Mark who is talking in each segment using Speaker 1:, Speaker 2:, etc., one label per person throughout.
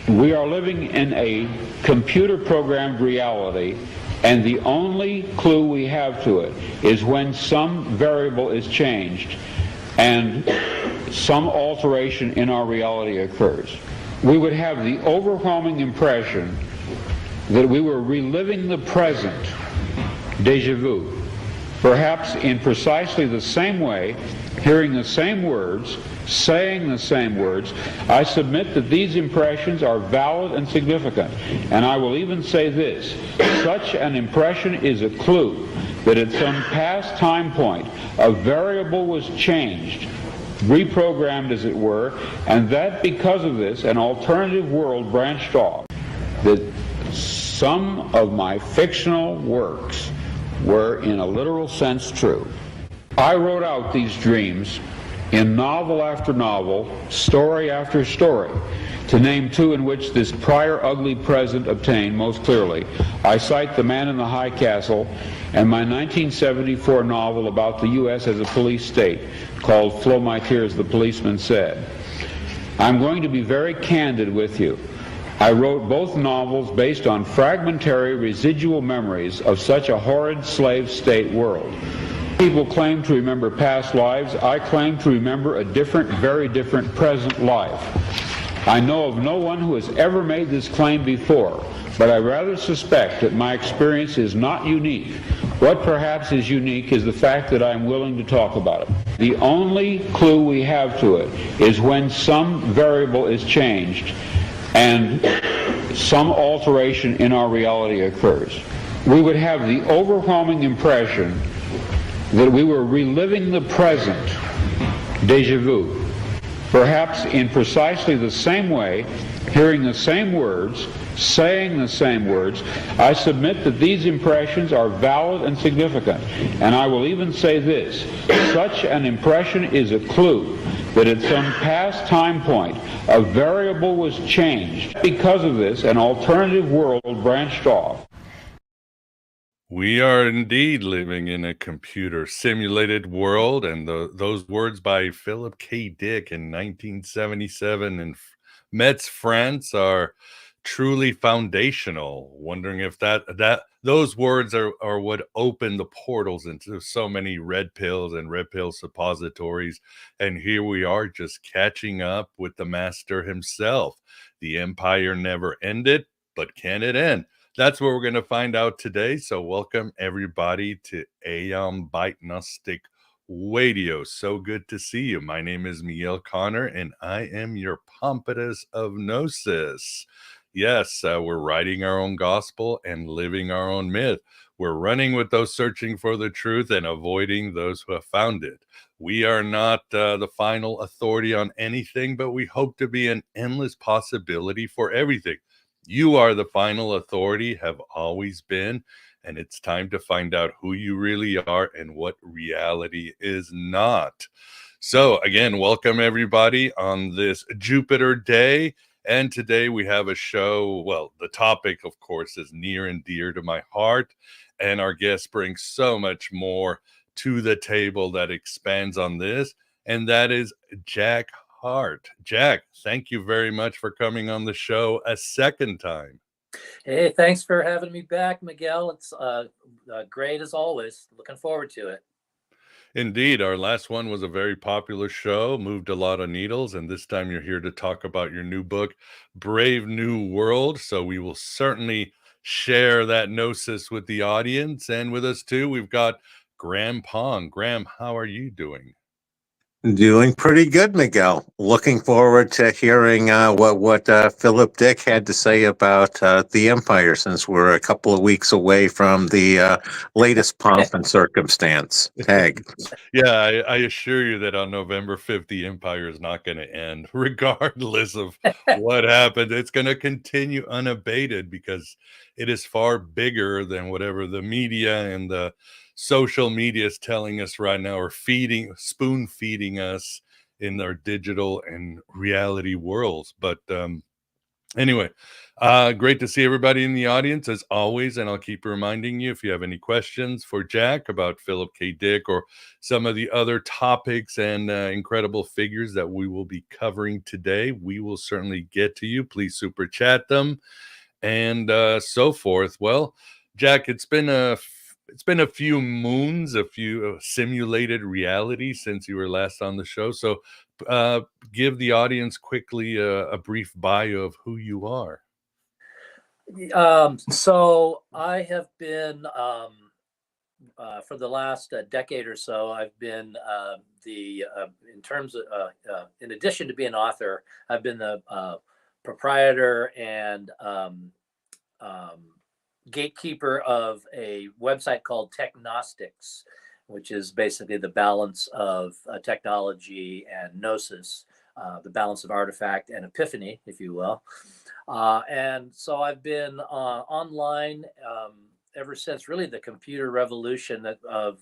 Speaker 1: We are living in a computer-programmed reality, and the only clue we have to it is when some variable is changed and some alteration in our reality occurs. We would have the overwhelming impression that we were reliving the present, déjà vu, perhaps in precisely the same way, hearing the same words, saying the same words. I submit that these impressions are valid and significant, and I will even say this: such an impression is a clue that at some past time point a variable was changed, reprogrammed as it were, and that because of this an alternative world branched off. That some of my fictional works were in a literal sense true. I wrote out these dreams in novel after novel, story after story. To name two in which this prior ugly present obtained most clearly, I cite The Man in the High Castle and my 1974 novel about the U.S. as a police state called Flow My Tears, the Policeman Said. I'm going to be very candid with you. I wrote both novels based on fragmentary residual memories of such a horrid slave state world. People claim to remember past lives. I claim to remember a different, very different present life. I know of no one who has ever made this claim before, but I rather suspect that my experience is not unique. What perhaps is unique is the fact that I am willing to talk about it. The only clue we have to it is when some variable is changed and some alteration in our reality occurs. We would have the overwhelming impression that we were reliving the present, déjà vu, perhaps in precisely the same way, hearing the same words, saying the same words. I submit that these impressions are valid and significant, and I will even say this: such an impression is a clue that at some past time point a variable was changed. Because of this, an alternative world branched off.
Speaker 2: We are indeed living in a computer-simulated world, and those words by Philip K. Dick in 1977 in Metz, France, are truly foundational. Wondering if those words are what opened the portals into so many red pills and red pill suppositories, and here we are just catching up with the master himself. The empire never ended, but can it end? That's what we're going to find out today. So welcome everybody to Aeon Byte Gnostic Radio. So good to see you. My name is Miguel Connor, and I am your pompatus of Gnosis. Yes, we're writing our own gospel and living our own myth. We're running with those searching for the truth and avoiding those who have found it. We are not the final authority on anything, but we hope to be an endless possibility for everything. You are the final authority, have always been, and it's time to find out who you really are and what reality is not. So again, welcome everybody on this Jupiter day. And today we have a show. Well, the topic, of course, is near and dear to my heart. And our guest brings so much more to the table that expands on this. And that is Jack Hart. Jack, thank you very much for coming on the show a second time.
Speaker 3: Hey, thanks for having me back, Miguel. It's great as always. Looking forward to it.
Speaker 2: Indeed, our last one was a very popular show, moved a lot of needles, and this time you're here to talk about your new book, Brave New World. So we will certainly share that gnosis with the audience, and with us too, we've got Graham Pong. Graham, how are you doing?
Speaker 4: Doing pretty good, Miguel. Looking forward to hearing what Philip Dick had to say about the Empire, since we're a couple of weeks away from the latest pomp and circumstance tag.
Speaker 2: Yeah, I assure you that on November 5th, the Empire is not going to end, regardless of what happened. It's going to continue unabated because it is far bigger than whatever the media and the social media is telling us right now, or spoon feeding us in our digital and reality worlds. But Anyway, great to see everybody in the audience as always, and I'll keep reminding you if you have any questions for Jack about Philip K. Dick or some of the other topics and incredible figures that we will be covering today, we will certainly get to you. Please super chat them and so forth. Well, Jack, it's been a few moons, a few simulated reality since you were last on the show. So give the audience quickly a brief bio of who you are.
Speaker 3: So I have been, for the last decade or so, I've been in terms of, in addition to being an author, I've been the proprietor and gatekeeper of a website called Technostics, which is basically the balance of technology and Gnosis, the balance of artifact and epiphany, if you will. And so I've been online ever since really the computer revolution of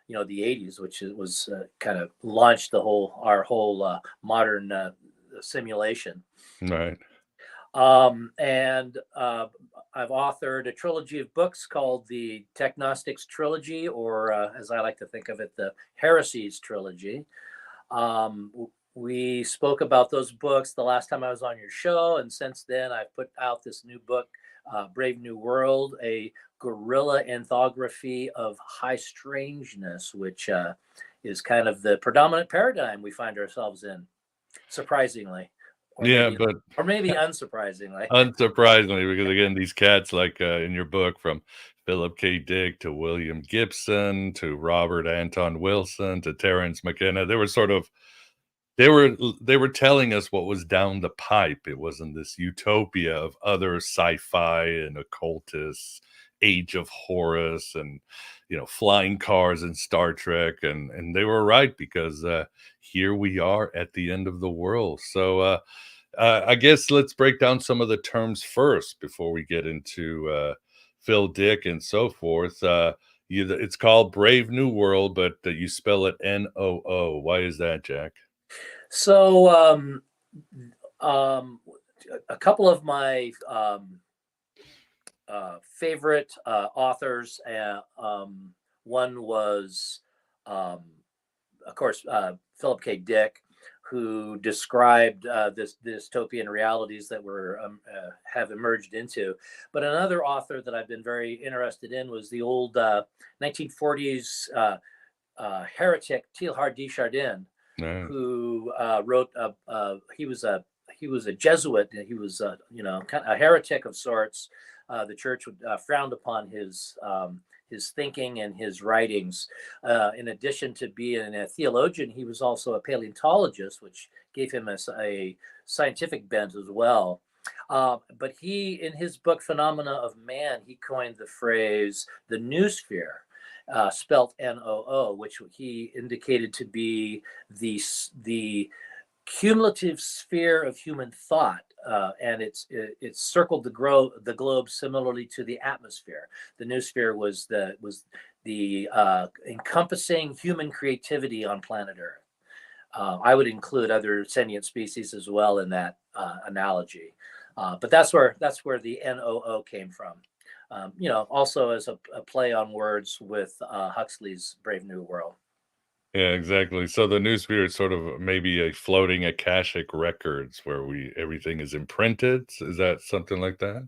Speaker 3: the 80s, which was kind of launched our whole modern simulation.
Speaker 2: Right.
Speaker 3: And I've authored a trilogy of books called the Technostics Trilogy, or as I like to think of it, the Heresies Trilogy. We spoke about those books the last time I was on your show, and since then I've put out this new book, Brave New World, a Guerilla Ethnography of High Strangeness, which is kind of the predominant paradigm we find ourselves in, surprisingly. Or maybe unsurprisingly.
Speaker 2: Unsurprisingly, because again, these cats, like in your book, from Philip K. Dick to William Gibson to Robert Anton Wilson to Terence McKenna, they were telling us what was down the pipe. It wasn't this utopia of other sci-fi and occultists, Age of Horus, and flying cars and Star Trek, and they were right, because here we are at the end of the world. So I guess let's break down some of the terms first before we get into Phil Dick and so forth. It's called Brave New World, but you spell it N-O-O. Why is that, Jack?
Speaker 3: So a couple of my favorite authors, one was, of course, Philip K. Dick, who described this dystopian realities that have emerged into. But another author that I've been very interested in was the old 1940s heretic Teilhard de Chardin, who wrote. He was a Jesuit. He was kind of a heretic of sorts. The church would frowned upon his thinking and his writings. In addition to being a theologian, he was also a paleontologist, which gave him a scientific bent as well. But he, in his book Phenomena of Man, he coined the phrase the Noosphere, spelt N-O-O, which he indicated to be the cumulative sphere of human thought, and it's circled the globe similarly to the atmosphere. The Noosphere was the encompassing human creativity on planet Earth. I would include other sentient species as well in that analogy, but that's where the N-O-O came from. Also as a play on words with Huxley's Brave New World.
Speaker 2: Yeah, exactly. So the Noosphere is sort of maybe a floating Akashic records where everything is imprinted. Is that something like that?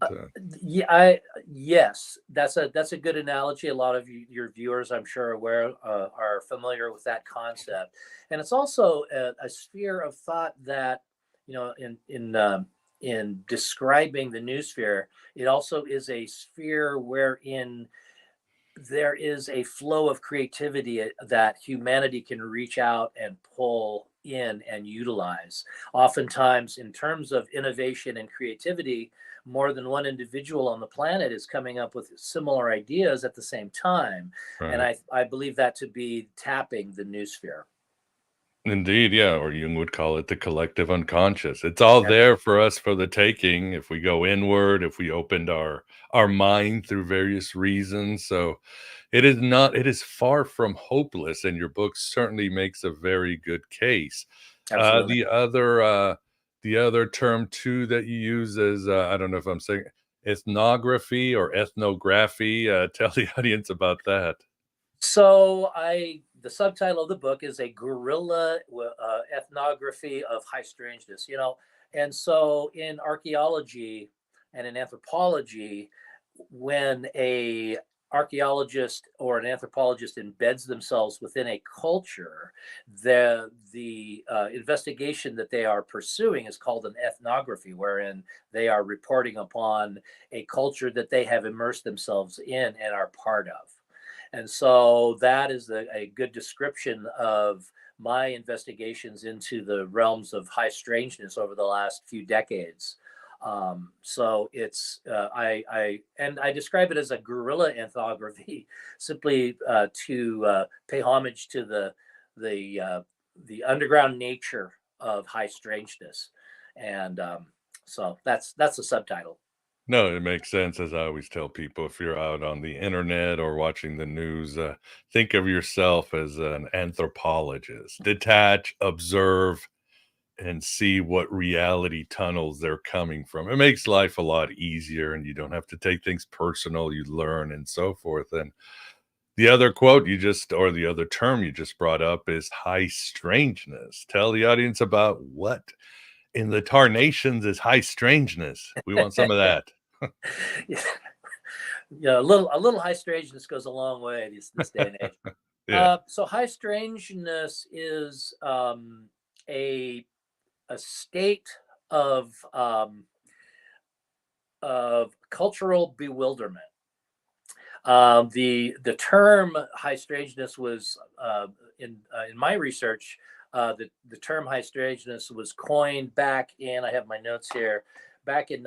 Speaker 3: Yes, that's a good analogy. A lot of your viewers, I'm sure, are familiar with that concept, and it's also a sphere of thought that in describing the Noosphere, it also is a sphere wherein there is a flow of creativity that humanity can reach out and pull in and utilize. Oftentimes, in terms of innovation and creativity, more than one individual on the planet is coming up with similar ideas at the same time. Right. And I believe that to be tapping the Noosphere.
Speaker 2: Indeed, yeah, or Jung would call it the collective unconscious. It's all there for us for the taking if we go inward, if we opened our mind through various reasons. So it is far from hopeless, and your book certainly makes a very good case. The other The other term too that you use is I don't know if I'm saying ethnography or ethnography. Tell the audience about that.
Speaker 3: So the subtitle of the book is a guerrilla ethnography of high strangeness, and so in archaeology and in anthropology, when a archaeologist or an anthropologist embeds themselves within a culture, the investigation that they are pursuing is called an ethnography, wherein they are reporting upon a culture that they have immersed themselves in and are part of. And so that is a good description of my investigations into the realms of high strangeness over the last few decades. So it's I describe it as a guerrilla ethnography, simply to pay homage to the underground nature of high strangeness, and so that's the subtitle.
Speaker 2: No, it makes sense. As I always tell people, if you're out on the internet or watching the news, think of yourself as an anthropologist. Detach, observe, and see what reality tunnels they're coming from. It makes life a lot easier, and you don't have to take things personal. You learn and so forth. And the other quote or the other term you just brought up is high strangeness. Tell the audience about what in the tarnations is high strangeness. We want some of that.
Speaker 3: Yeah, a little high strangeness goes a long way this day and age.
Speaker 2: Yeah.
Speaker 3: So high strangeness is a state of cultural bewilderment. The term high strangeness was in my research. The term high strangeness was coined back in, I have my notes here, back in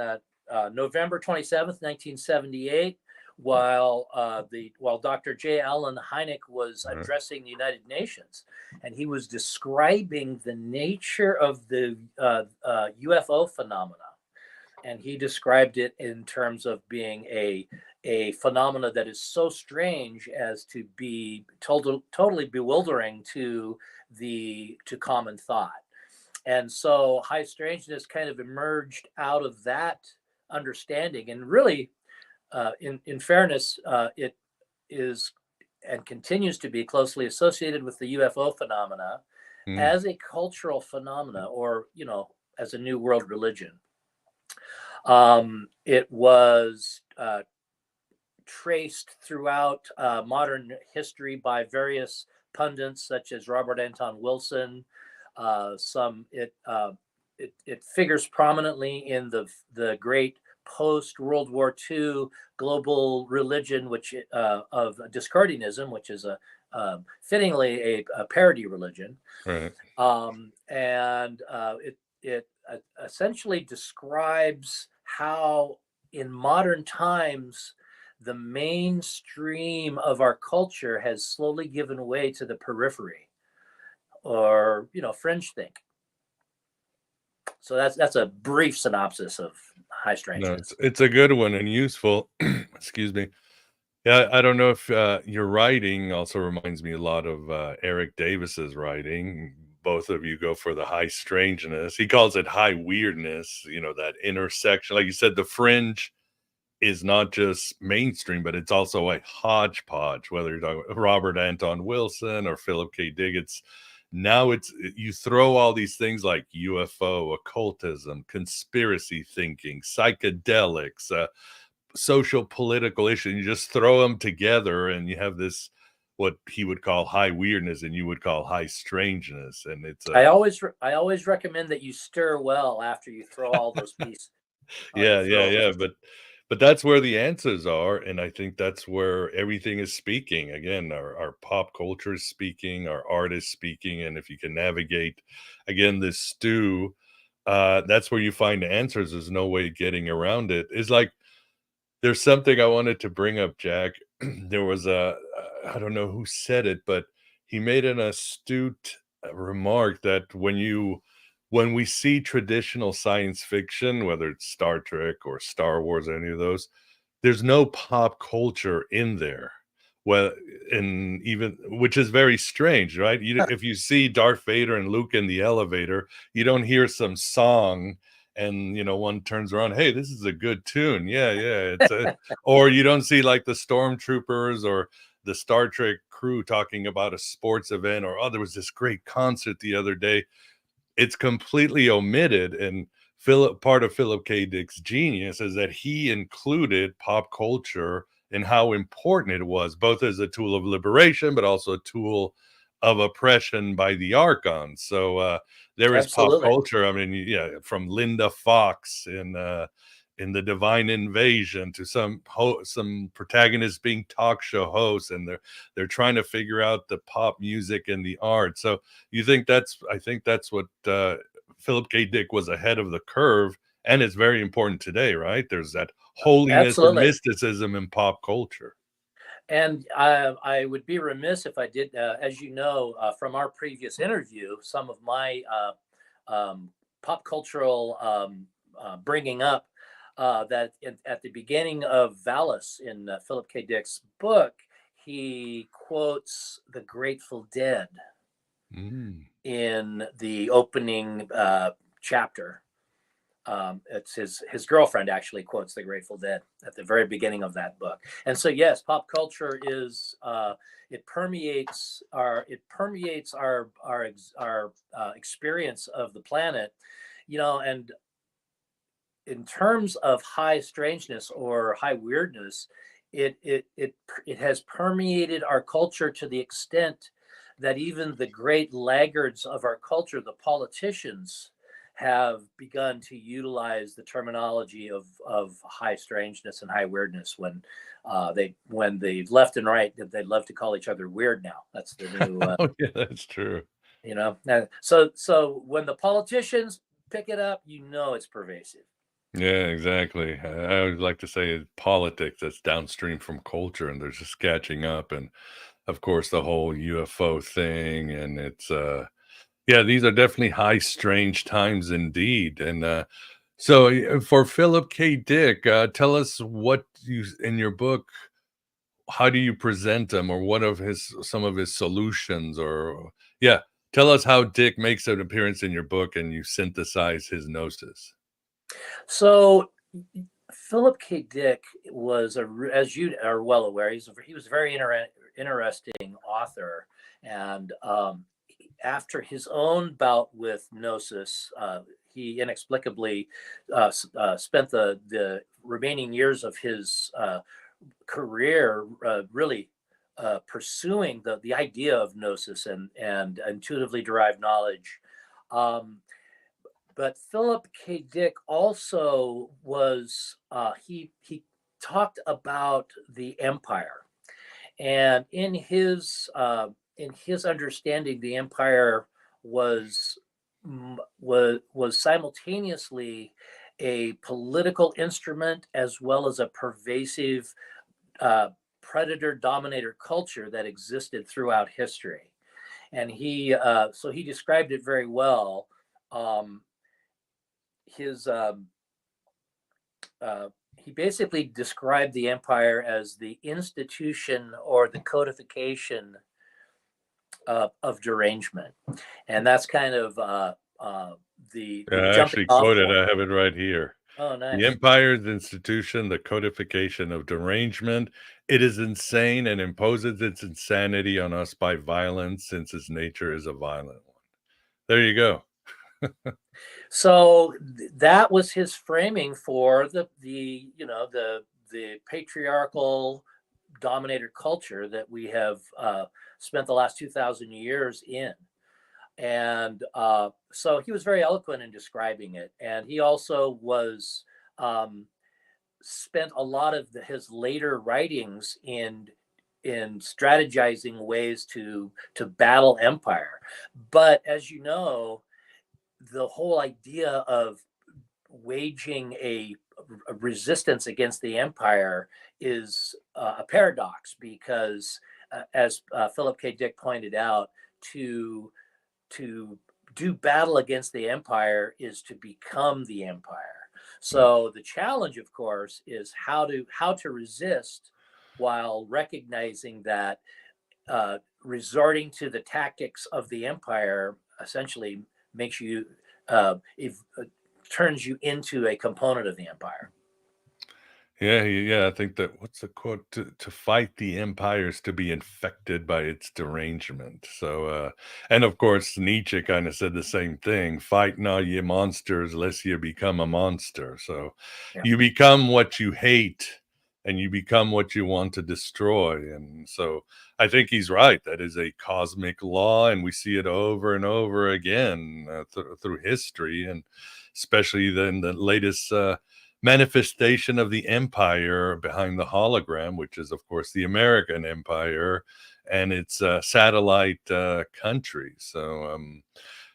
Speaker 3: November 27th, 1978, while Dr. J. Allen Hynek was addressing the United Nations, and he was describing the nature of the UFO phenomena. And he described it in terms of being a phenomena that is so strange as to be totally bewildering to common thought. And so high strangeness kind of emerged out of that understanding. And really, in fairness, it is and continues to be closely associated with the UFO phenomena as a cultural phenomena, or as a new world religion. It was traced throughout modern history by various pundits such as Robert Anton Wilson. It figures prominently in the great post-World War II global religion, which of Discardianism, which is fittingly a parody religion.
Speaker 2: Right.
Speaker 3: And it essentially describes how in modern times the mainstream of our culture has slowly given way to the periphery, or fringe think. So that's a brief synopsis of high strangeness.
Speaker 2: No, it's a good one and useful. Excuse me. Yeah, I don't know if your writing also reminds me a lot of Eric Davis's writing. Both of you go for the high strangeness. He calls it high weirdness, that intersection. Like you said, the fringe is not just mainstream, but it's also a hodgepodge, whether you're talking about Robert Anton Wilson or Philip K. Dick. You throw all these things like UFO, occultism, conspiracy thinking, psychedelics, social political issues. You just throw them together and you have this, what he would call high weirdness and you would call high strangeness. And it's
Speaker 3: I always recommend that you stir well after you throw all those pieces.
Speaker 2: Yeah. But that's where the answers are, and I think that's where everything is speaking. Again, our pop culture is speaking, our art is speaking, and if you can navigate, again, this stew, that's where you find the answers. There's no way getting around it. It's like there's something I wanted to bring up, Jack. There was I don't know who said it, but he made an astute remark that when we see traditional science fiction, whether it's Star Trek or Star Wars or any of those, there's no pop culture in there. well, and even, which is very strange, right? If you see Darth Vader and Luke in the elevator, you don't hear some song and one turns around, hey, this is a good tune. Yeah, it's or you don't see like the stormtroopers or the Star Trek crew talking about a sports event, or there was this great concert the other day. It's completely omitted. And part of Philip K. Dick's genius is that he included pop culture and how important it was, both as a tool of liberation, but also a tool of oppression by the Archons. So there is pop culture. I mean, yeah, from Linda Fox in The Divine Invasion to some protagonists being talk show hosts, and they're trying to figure out the pop music and the art. So I think that's what Philip K. Dick was ahead of the curve, and it's very important today, right? There's that holiness and mysticism in pop culture.
Speaker 3: And I would be remiss if I did, as you know, from our previous interview, some of my pop cultural bringing up that at the beginning of Valis in Philip K. Dick's book, he quotes the Grateful Dead in the opening chapter. It's his girlfriend actually quotes the Grateful Dead at the very beginning of that book. And so, yes, pop culture is it permeates our experience of the planet, and in terms of high strangeness or high weirdness, it has permeated our culture to the extent that even the great laggards of our culture, the politicians, have begun to utilize the terminology of high strangeness and high weirdness when the left and right, they love to call each other weird now. That's the new.
Speaker 2: Oh yeah, that's true.
Speaker 3: So when the politicians pick it up, it's pervasive.
Speaker 2: Yeah, exactly. I would like to say politics that's downstream from culture, and they're just catching up. And of course, the whole UFO thing, and it's yeah, these are definitely high strange times indeed. And so for Philip K. Dick, tell us what you in your book, how do you present them, or what of some of his solutions, or yeah, tell us how Dick makes an appearance in your book and you synthesize his gnosis.
Speaker 3: So Philip K. Dick was, as you are well aware, he was a very interesting author. And after his own bout with Gnosis, he inexplicably spent the remaining years of his career really pursuing the idea of Gnosis and intuitively derived knowledge. But Philip K. Dick also was, he talked about the empire. And in his understanding, the empire was simultaneously a political instrument as well as a pervasive predator-dominator culture that existed throughout history. And he described it very well. He basically described the empire as the institution or the codification of derangement, and that's kind of the
Speaker 2: I actually quoted. I have it right here.
Speaker 3: Oh, nice.
Speaker 2: The empire's institution, the codification of derangement. It is insane and imposes its insanity on us by violence, since its nature is a violent one. There you go.
Speaker 3: So that was his framing for the patriarchal dominator culture that we have spent the last 2,000 years in. And so he was very eloquent in describing it. And he also was spent a lot of his later writings in strategizing ways to battle empire. But as you know, the whole idea of waging a resistance against the empire is a paradox, because as Philip K. Dick pointed out, to do battle against the empire is to become the empire. So the challenge, of course, is how to resist while recognizing that resorting to the tactics of the empire essentially makes you turns you into a component of the empire.
Speaker 2: Yeah. I think that, what's the quote? To fight the empires, to be infected by its derangement. So, and of course, Nietzsche kind of said the same thing: "Fight not ye monsters, lest ye become a monster." So,
Speaker 3: Yeah.
Speaker 2: you become what you hate, and you become what you want to destroy. And so, I think he's right. That is a cosmic law, and we see it over and over again through history, and especially then the latest. Manifestation of the empire behind the hologram, which is, of course, the American empire and its satellite countries. So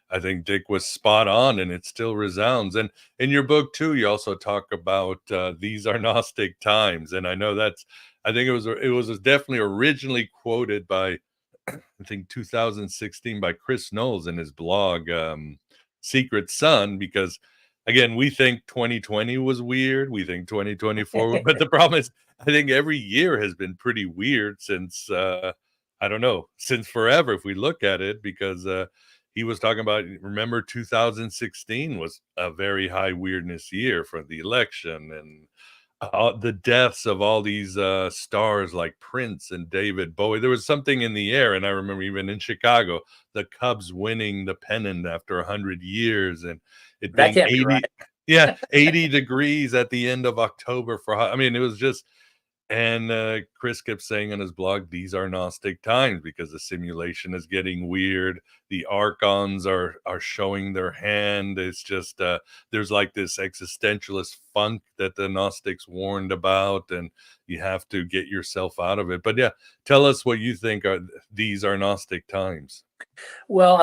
Speaker 2: I think Dick was spot on, and it still resounds. And in your book, too, you also talk about these are Gnostic times. And I know I think it was definitely originally quoted by, I think, 2016 by Chris Knowles in his blog, Secret Sun, because again, we think 2020 was weird. We think 2024, but the problem is, I think every year has been pretty weird since, I don't know, since forever, if we look at it, because he was talking about, remember 2016 was a very high weirdness year for the election, and the deaths of all these stars like Prince and David Bowie. There was something in the air, and I remember even in Chicago, the Cubs winning the pennant after 100 years, and it
Speaker 3: That
Speaker 2: being
Speaker 3: can't be
Speaker 2: 80,
Speaker 3: right.
Speaker 2: yeah, 80 degrees at the end of October I mean, it was just. And Chris kept saying on his blog, these are Gnostic times because the simulation is getting weird. The archons are showing their hand. It's just there's like this existentialist funk that the Gnostics warned about, and you have to get yourself out of it. But yeah, tell us what you think these are Gnostic times.
Speaker 3: Well,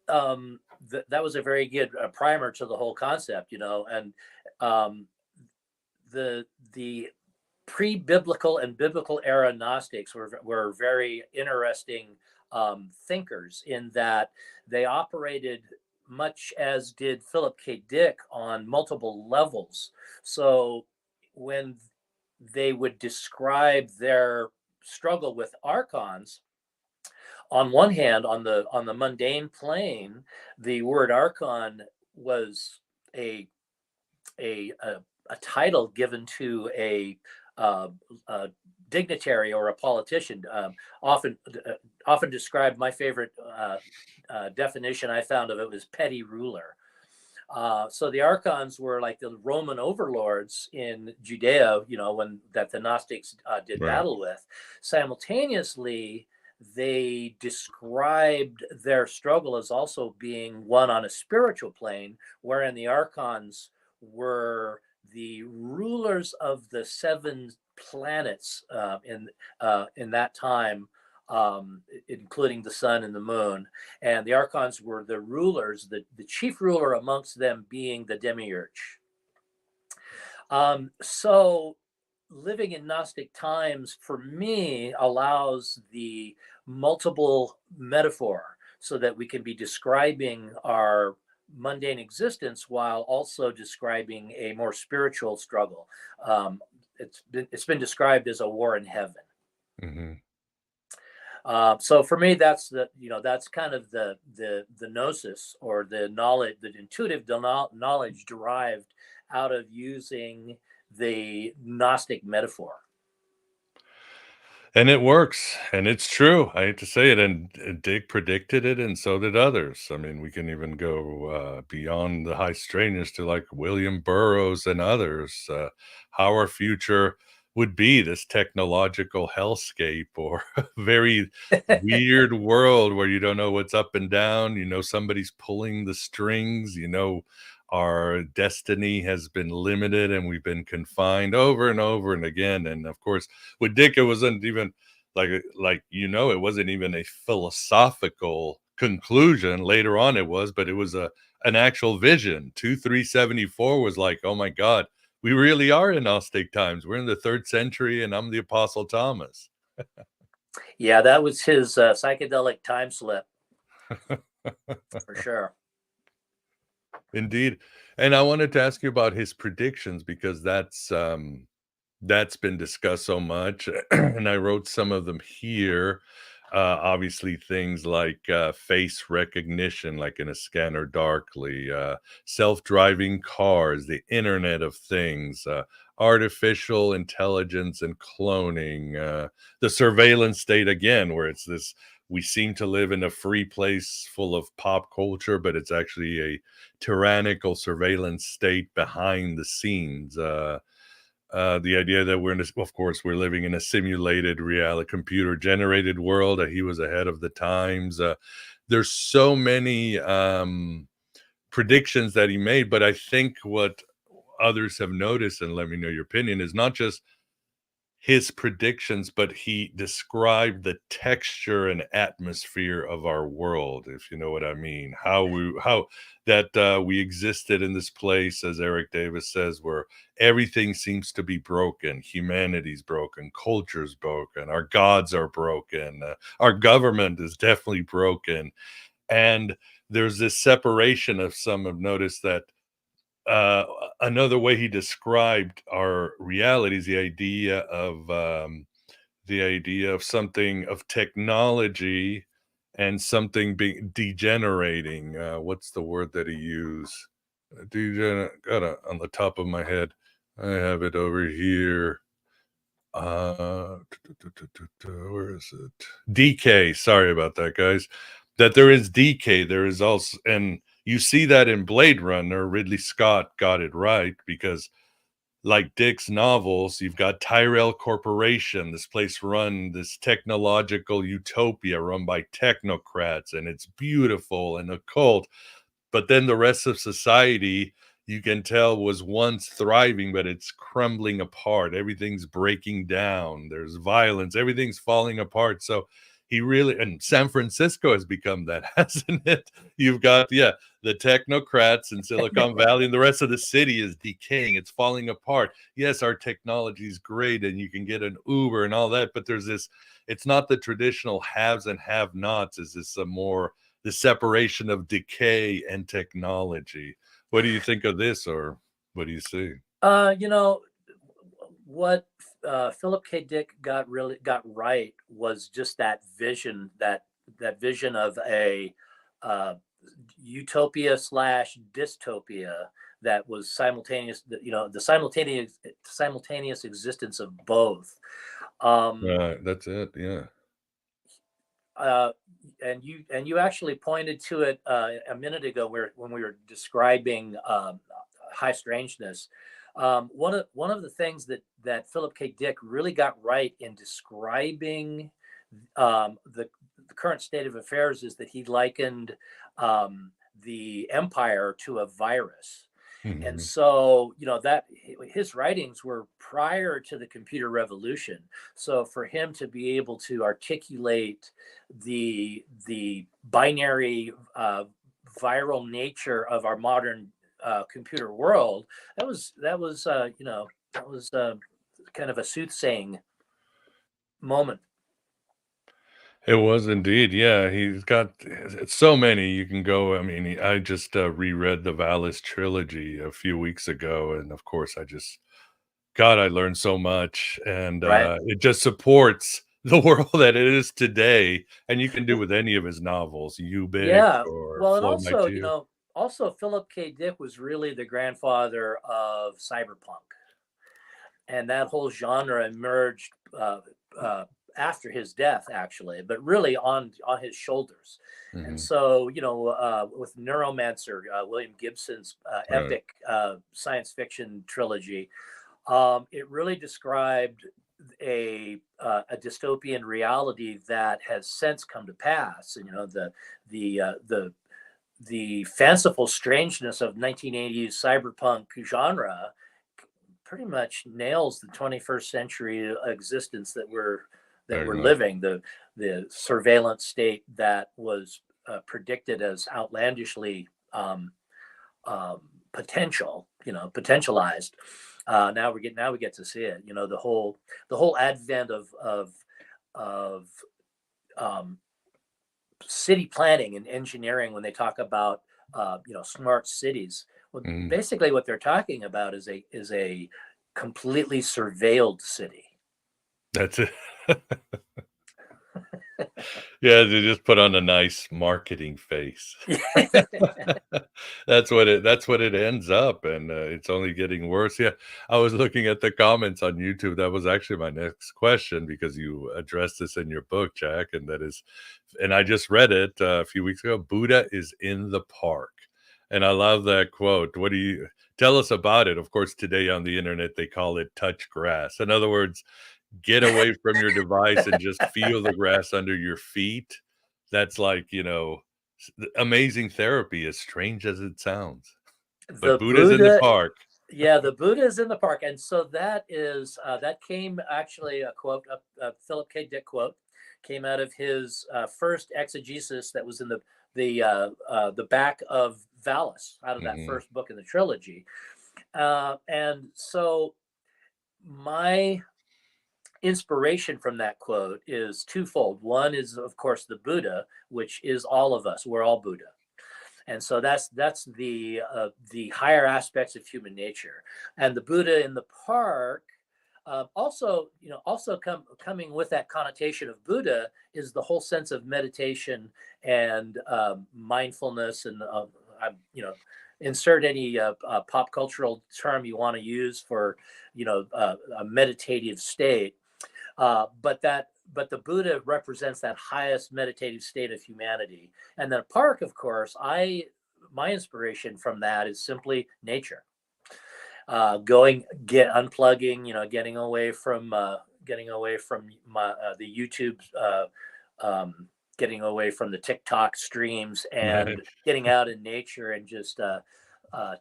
Speaker 3: that was a very good primer to the whole concept, and the pre-biblical and biblical era Gnostics were very interesting thinkers, in that they operated much as did Philip K. Dick on multiple levels. So when they would describe their struggle with archons, on one hand, on the mundane plane, the word archon was a title given to a dignitary or a politician. Often described. My favorite definition I found of it was petty ruler. So the archons were like the Roman overlords in Judea, that the Gnostics did
Speaker 2: Right.
Speaker 3: battle with. Simultaneously, they described their struggle as also being one on a spiritual plane, wherein the archons were the rulers of the 7 planets in that time, including the sun and the moon. And the archons were the rulers, the chief ruler amongst them being the demiurge. So living in Gnostic times, for me, allows the multiple metaphor, so that we can be describing our mundane existence while also describing a more spiritual struggle. It's been described as a war in heaven.
Speaker 2: Mm-hmm.
Speaker 3: So for me, that's kind of the gnosis, or the knowledge, the intuitive knowledge derived out of using the Gnostic metaphor.
Speaker 2: And it works, and it's true. I hate to say it, and Dick predicted it, and so did others. I mean, we can even go beyond the High Strangeness to like William Burroughs and others. How our future would be, this technological hellscape, or a very weird world where you don't know what's up and down. Somebody's pulling the strings. Our destiny has been limited, and we've been confined over and over and again. And of course, with Dick, it wasn't even it wasn't even a philosophical conclusion. Later on it was, but it was an actual vision. 2374 was like, oh my God, we really are in Gnostic times. We're in the 3rd century, and I'm the Apostle Thomas.
Speaker 3: Yeah, that was his psychedelic time slip, for sure.
Speaker 2: Indeed. And I wanted to ask you about his predictions, because that's that's been discussed so much, and I wrote some of them here. Obviously, things like face recognition, like in a scanner darkly, self-driving cars, the Internet of Things, artificial intelligence and cloning, the surveillance state again, where it's this. We seem to live in a free place full of pop culture, but it's actually a tyrannical surveillance state behind the scenes. The idea that we're in of course we're living in a simulated reality, computer generated world, he was ahead of the times. There's so many predictions that he made, but I think what others have noticed, and let me know your opinion, is not just his predictions, but he described the texture and atmosphere of our world, if you know what I mean. How that we existed in this place, as Eric Davis says, where everything seems to be broken. Humanity's broken, culture's broken, our gods are broken, our government is definitely broken, and there's this separation. Of some have noticed that uh, another way he described our reality is the idea of something of technology and something being degenerating. What's the word that he used? Got it on the top of my head. I have it over here. Where is it? Decay. Sorry about that, guys. That there is decay. There is also, and you see that in Blade Runner. Ridley Scott got it right, because like Dick's novels, you've got Tyrell Corporation, this place run, this technological utopia run by technocrats, and it's beautiful and occult. But then the rest of society, you can tell, was once thriving, but it's crumbling apart. Everything's breaking down. There's violence. Everything's falling apart. So he really, and San Francisco has become that, hasn't it? You've got, yeah, the technocrats in Silicon Valley, and the rest of the city is decaying. It's falling apart. Yes, our technology is great, and you can get an Uber and all that, but there's this, it's not the traditional haves and have-nots. Is this a more the separation of decay and technology? What do you think of this, or what do you see?
Speaker 3: You know, what Philip K. Dick got right was just that vision, that vision of a utopia slash dystopia that was simultaneous. You know, the simultaneous existence of both.
Speaker 2: That's it. Yeah.
Speaker 3: And you actually pointed to it a minute ago, when we were describing High Strangeness. One of the things that Philip K. Dick really got right in describing the current state of affairs is that he likened the empire to a virus.
Speaker 2: Mm-hmm.
Speaker 3: And so, you know, that his writings were prior to the computer revolution. So for him to be able to articulate the binary viral nature of our modern computer world, that was kind of a soothsaying moment.
Speaker 2: It was indeed. Yeah, he's got so many. You can go. I mean, I just reread the Valis trilogy a few weeks ago, and of course, God, I learned so much, and
Speaker 3: Right.
Speaker 2: it just supports the world that it is today. And you can do with any of his novels, Ubix
Speaker 3: Yeah.
Speaker 2: or
Speaker 3: Well, and
Speaker 2: Float My
Speaker 3: also,
Speaker 2: Tears.
Speaker 3: also Philip K. Dick was really the grandfather of cyberpunk, and that whole genre emerged after his death, actually, but really on his shoulders. And
Speaker 2: Mm-hmm.
Speaker 3: so, with Neuromancer, William Gibson's
Speaker 2: Right.
Speaker 3: epic science fiction trilogy, it really described a dystopian reality that has since come to pass. And the fanciful strangeness of 1980s cyberpunk genre pretty much nails the 21st century existence that we're living. The surveillance state that was predicted as outlandishly potentialized. Now we get to see it. The whole advent of city planning and engineering, when they talk about smart cities. Well,
Speaker 2: Mm-hmm.
Speaker 3: basically what they're talking about is a completely surveilled city.
Speaker 2: That's it. Yeah, they just put on a nice marketing face. That's what it ends up, and it's only getting worse. Yeah, I was looking at the comments on YouTube. That was actually my next question, because you addressed this in your book, Jack, and that is, and I just read it a few weeks ago. Buddha is in the park, and I love that quote. What do you tell us about it? Of course, today on the internet they call it touch grass. In other words, get away from your device and just feel the grass under your feet. That's like, amazing therapy, as strange as it sounds.
Speaker 3: The
Speaker 2: But Buddha's in the
Speaker 3: Buddha,
Speaker 2: park.
Speaker 3: yeah, the Buddha is in the park, and so that is that came actually a quote, a Philip K. Dick quote, came out of his first exegesis that was in the back of Valis, out of that
Speaker 2: Mhm.
Speaker 3: first book in the trilogy, and so my inspiration from that quote is twofold. One is, of course, the Buddha, which is all of us. We're all Buddha. And so that's the higher aspects of human nature. And the Buddha in the park, also coming with that connotation of Buddha, is the whole sense of meditation and mindfulness, and insert any pop cultural term you want to use for a meditative state. But the Buddha represents that highest meditative state of humanity. And the park, of course, my inspiration from that is simply nature. Unplugging, getting away from the YouTube, getting away from the TikTok streams, and
Speaker 2: Right.
Speaker 3: getting out in nature and just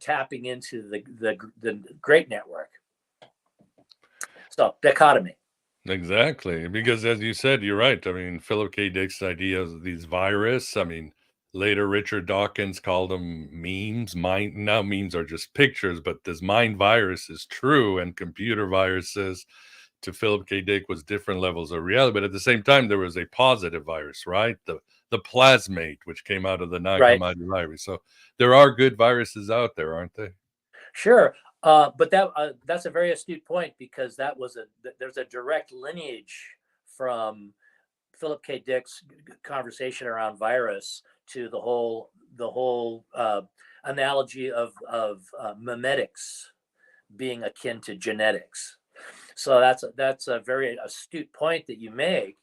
Speaker 3: tapping into the great network. So dichotomy.
Speaker 2: Exactly. Because as you said, you're right. I mean, Philip K. Dick's idea of these virus, I mean, later Richard Dawkins called them memes. Now memes are just pictures, but this mind virus is true, and computer viruses to Philip K. Dick was different levels of reality. But at the same time, there was a positive virus, right? The plasmate, which came out of the Nag
Speaker 3: Right.
Speaker 2: Hammadi virus. So there are good viruses out there, aren't they?
Speaker 3: Sure. But that's a very astute point, because there's a direct lineage from Philip K. Dick's conversation around virus to the whole analogy of memetics being akin to genetics. So that's a very astute point that you make,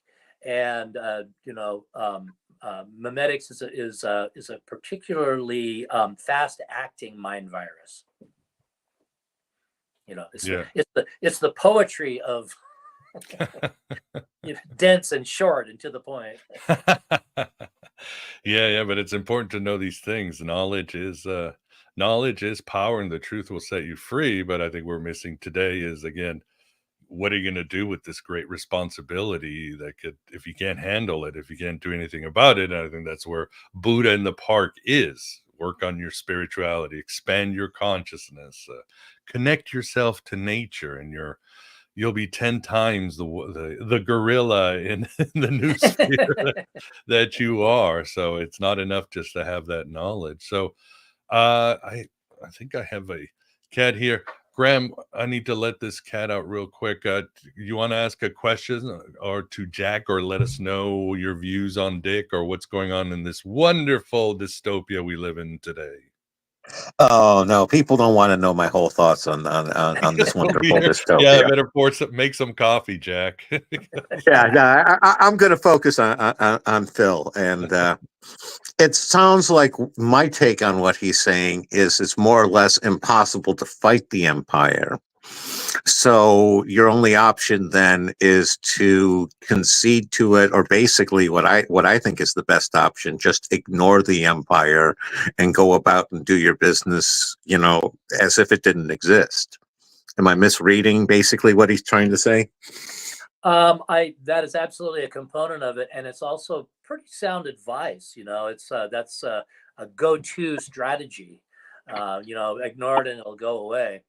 Speaker 3: and memetics is a particularly fast acting mind virus. It's the poetry of dense and short and to the point.
Speaker 2: Yeah, but it's important to know these things. Knowledge is power, and the truth will set you free. But I think we're missing today is, again, what are you going to do with this great responsibility that could, if you can't handle it, if you can't do anything about it? And I think that's where Buddha in the park is. Work on your spirituality, expand your consciousness, connect yourself to nature, and you'll be 10 times the gorilla in the Noosphere that you are. So it's not enough just to have that knowledge. So I think I have a cat here. Graham, I need to let this cat out real quick. You want to ask a question or to Jack, or let us know your views on Dick, or what's going on in this wonderful dystopia we live in today?
Speaker 4: Oh no, people don't want to know my whole thoughts on this wonderful dystopia.
Speaker 2: Yeah, I better make some coffee, Jack.
Speaker 4: Yeah, no, I'm going to focus on Phil, and it sounds like my take on what he's saying is it's more or less impossible to fight the empire. So your only option then is to concede to it, or basically what I think is the best option, just ignore the empire and go about and do your business, as if it didn't exist. Am I misreading basically what he's trying to say?
Speaker 3: That is absolutely a component of it, and it's also pretty sound advice. That's a go-to strategy. Ignore it and it'll go away.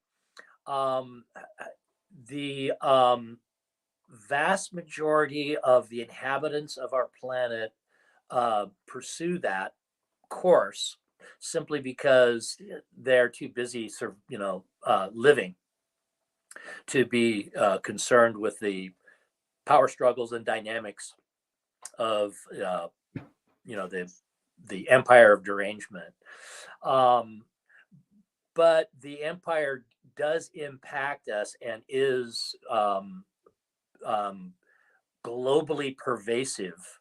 Speaker 3: The vast majority of the inhabitants of our planet pursue that course simply because they're too busy living. to be concerned with the power struggles and dynamics of the empire of derangement. But the empire does impact us and is globally pervasive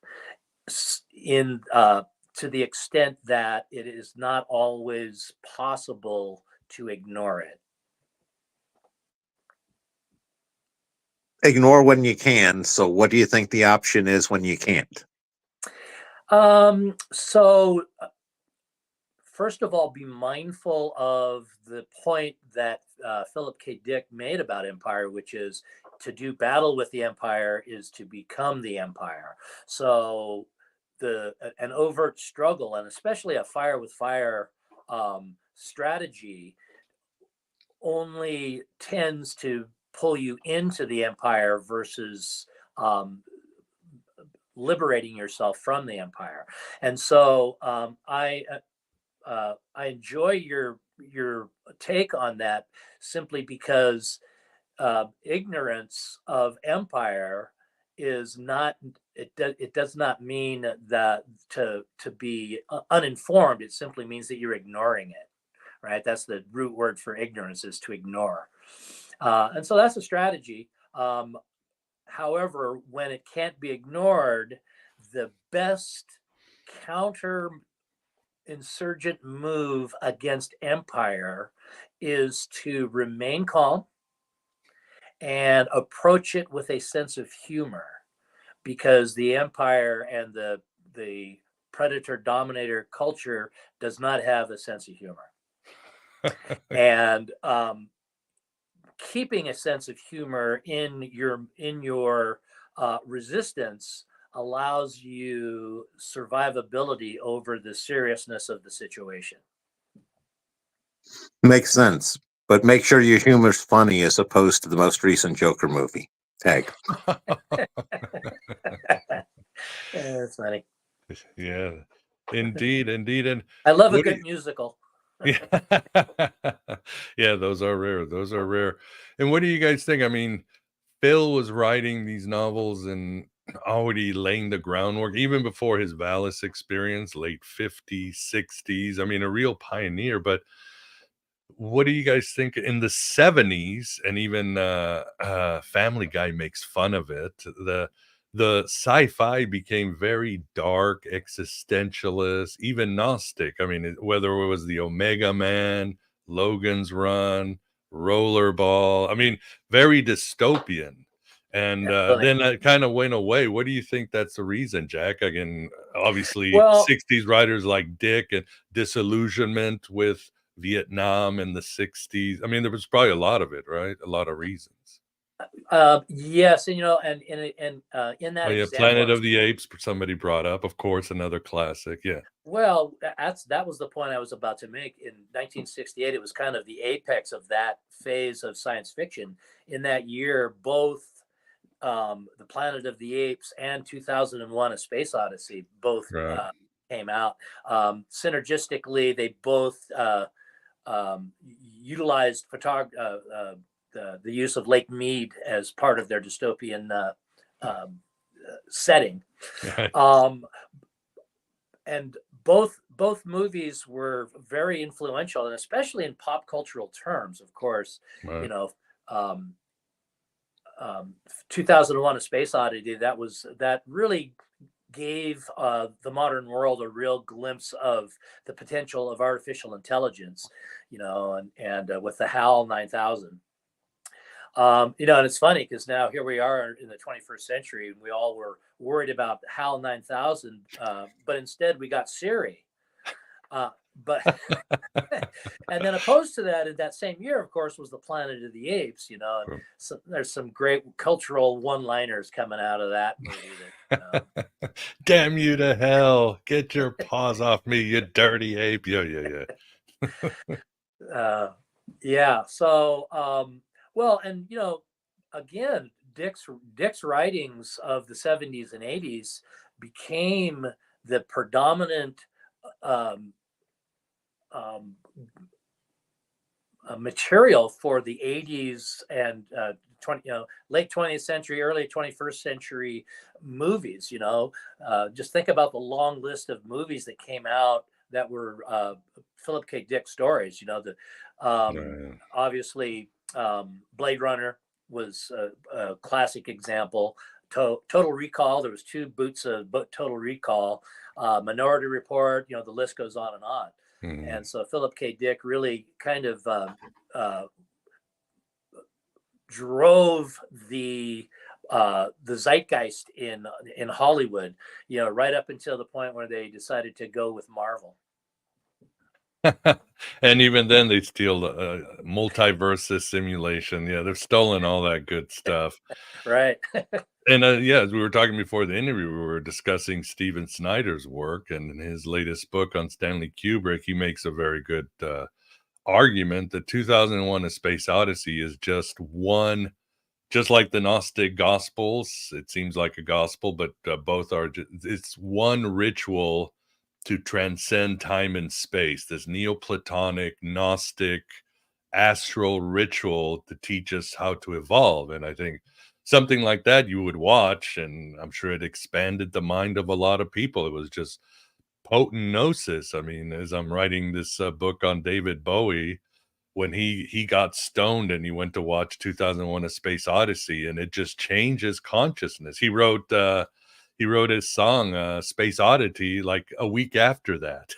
Speaker 3: in to the extent that it is not always possible to ignore it.
Speaker 4: Ignore when you can. So what do you think the option is when you can't?
Speaker 3: So first of all, be mindful of the point that Philip K. Dick made about empire, which is to do battle with the empire is to become the empire. So an overt struggle, and especially a fire with fire strategy, only tends to pull you into the empire versus liberating yourself from the empire. And so I enjoy your take on that, simply because ignorance of empire is not, it does not mean that to be uninformed. It simply means that you're ignoring it, right? That's the root word for ignorance, is to ignore. And so that's a strategy. However, when it can't be ignored, the best counter insurgent move against empire is to remain calm and approach it with a sense of humor, because the empire and the predator dominator culture does not have a sense of humor. And keeping a sense of humor in your resistance allows you survivability over the seriousness of the situation.
Speaker 4: Makes sense. But make sure your humor's funny as opposed to the most recent Joker movie. Tag.
Speaker 3: That's funny.
Speaker 2: Yeah, indeed. And
Speaker 3: I love a good musical.
Speaker 2: Yeah. Yeah, those are rare. Those are rare. And what do you guys think? I mean, Phil was writing these novels and already laying the groundwork even before his Valis experience, late 50s, 60s. I mean, a real pioneer. But what do you guys think in the 70s? And even Family Guy makes fun of it. The sci-fi became very dark, existentialist, even Gnostic. I mean, whether it was the Omega Man, Logan's Run, Rollerball, I mean, very dystopian. And then that kind of went away. What do you think that's the reason, Jack? Again, obviously, 60s writers like Dick and disillusionment with Vietnam in the 60s. I mean, there was probably a lot of it, right? A lot of reasons.
Speaker 3: Yes, and and in that example,
Speaker 2: Planet of the Apes, somebody brought up, of course, another classic. Yeah.
Speaker 3: Well, that was the point I was about to make. In 1968, it was kind of the apex of that phase of science fiction. In that year, both the Planet of the Apes and 2001: A Space Odyssey both came out. Synergistically, they both utilized the use of Lake Mead as part of their dystopian setting. And both movies were very influential, and especially in pop cultural terms, of course. Right. 2001: A Space Odyssey, that really gave the modern world a real glimpse of the potential of artificial intelligence, and with the HAL 9000. And it's funny because now here we are in the 21st century, and we all were worried about HAL 9000, but instead we got Siri. But and then opposed to that, in that same year, of course, was the Planet of the Apes. And so there's some great cultural one-liners coming out of that movie.
Speaker 2: Damn you to hell! Get your paws off me, you dirty ape! Yeah.
Speaker 3: Yeah. So. Well, and again, Dick's writings of the 70s and 80s became the predominant material for the 80s and 20, late 20th century, early 21st century movies. Just think about the long list of movies that came out that were Philip K. Dick stories. Obviously, Blade Runner was a classic example. Total Recall. There was 2 boots of Total Recall. Minority Report. The list goes on and on. And so Philip K. Dick really kind of drove the zeitgeist in Hollywood, right up until the point where they decided to go with Marvel.
Speaker 2: And even then, they steal multiverse simulation. Yeah, they've stolen all that good stuff.
Speaker 3: Right.
Speaker 2: And as we were talking before the interview, we were discussing Steven Snyder's work, and in his latest book on Stanley Kubrick, he makes a very good argument that 2001: A Space Odyssey is just like the Gnostic Gospels. It seems like a gospel, but both are. It's one ritual to transcend time and space. This Neoplatonic, Gnostic, astral ritual to teach us how to evolve. And I think something like that you would watch, and I'm sure it expanded the mind of a lot of people. It was just potent gnosis. I mean, as I'm writing this book on David Bowie, when he got stoned and he went to watch 2001: A Space Odyssey, and it just changed his consciousness. He wrote his song Space Oddity like a week after that.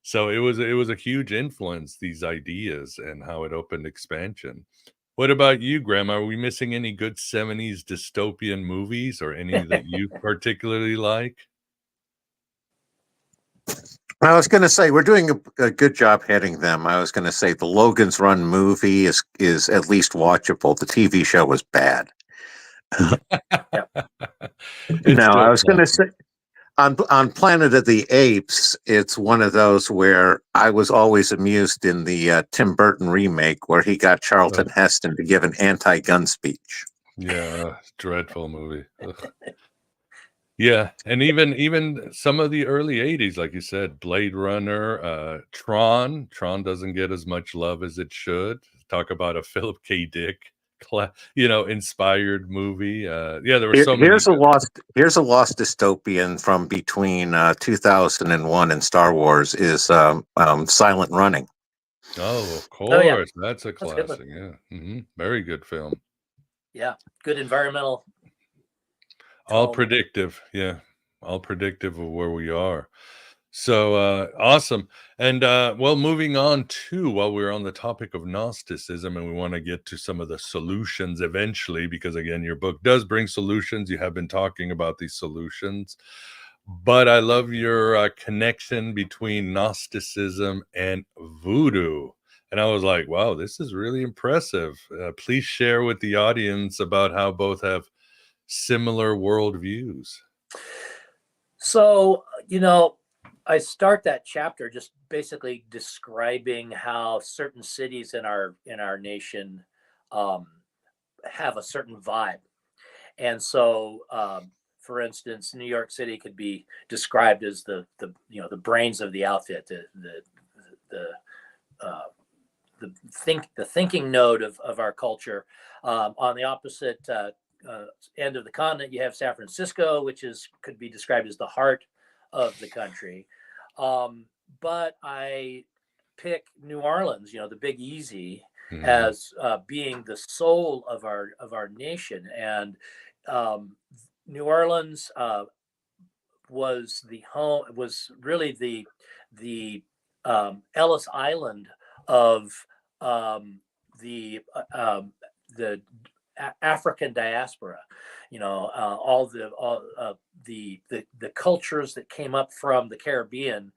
Speaker 2: So it was a huge influence, these ideas, and how it opened expansion. What about you, Graham? Are we missing any good 70s dystopian movies, or any that you particularly like?
Speaker 4: I was going to say we're doing a good job hitting them. I was going to say the Logan's Run movie is at least watchable. The TV show was bad. No, I was going to say on Planet of the Apes, it's one of those where I was always amused in the Tim Burton remake where he got Charlton Heston to give an anti-gun speech.
Speaker 2: Yeah, dreadful movie. Ugh. Yeah, and even some of the early 80s, like you said, Blade Runner, Tron doesn't get as much love as it should. Talk about a Philip K. Dick inspired movie. There were so many.
Speaker 4: Here's a lost dystopian from between 2001 and Star Wars is Silent Running.
Speaker 2: Oh, of course. That's a classic. Yeah. Very good film.
Speaker 3: Yeah, good environmental.
Speaker 2: All predictive. Yeah. All predictive of where we are. So awesome. And moving on to, while we're on the topic of Gnosticism, and we want to get to some of the solutions eventually, because again, your book does bring solutions. You have been talking about these solutions, but I love your connection between Gnosticism and Voodoo. And I was like, wow, this is really impressive. Please share with the audience about how both have similar worldviews.
Speaker 3: So, I start that chapter just basically describing how certain cities in our nation have a certain vibe. And so, for instance, New York City could be described as the brains of the outfit, the thinking node of our culture. On the opposite end of the continent, you have San Francisco, which could be described as the heart of the country. But I pick New Orleans, the Big Easy, as being the soul of our nation. And New Orleans was the home, was really the Ellis Island of the African diaspora. All the cultures that came up from the Caribbean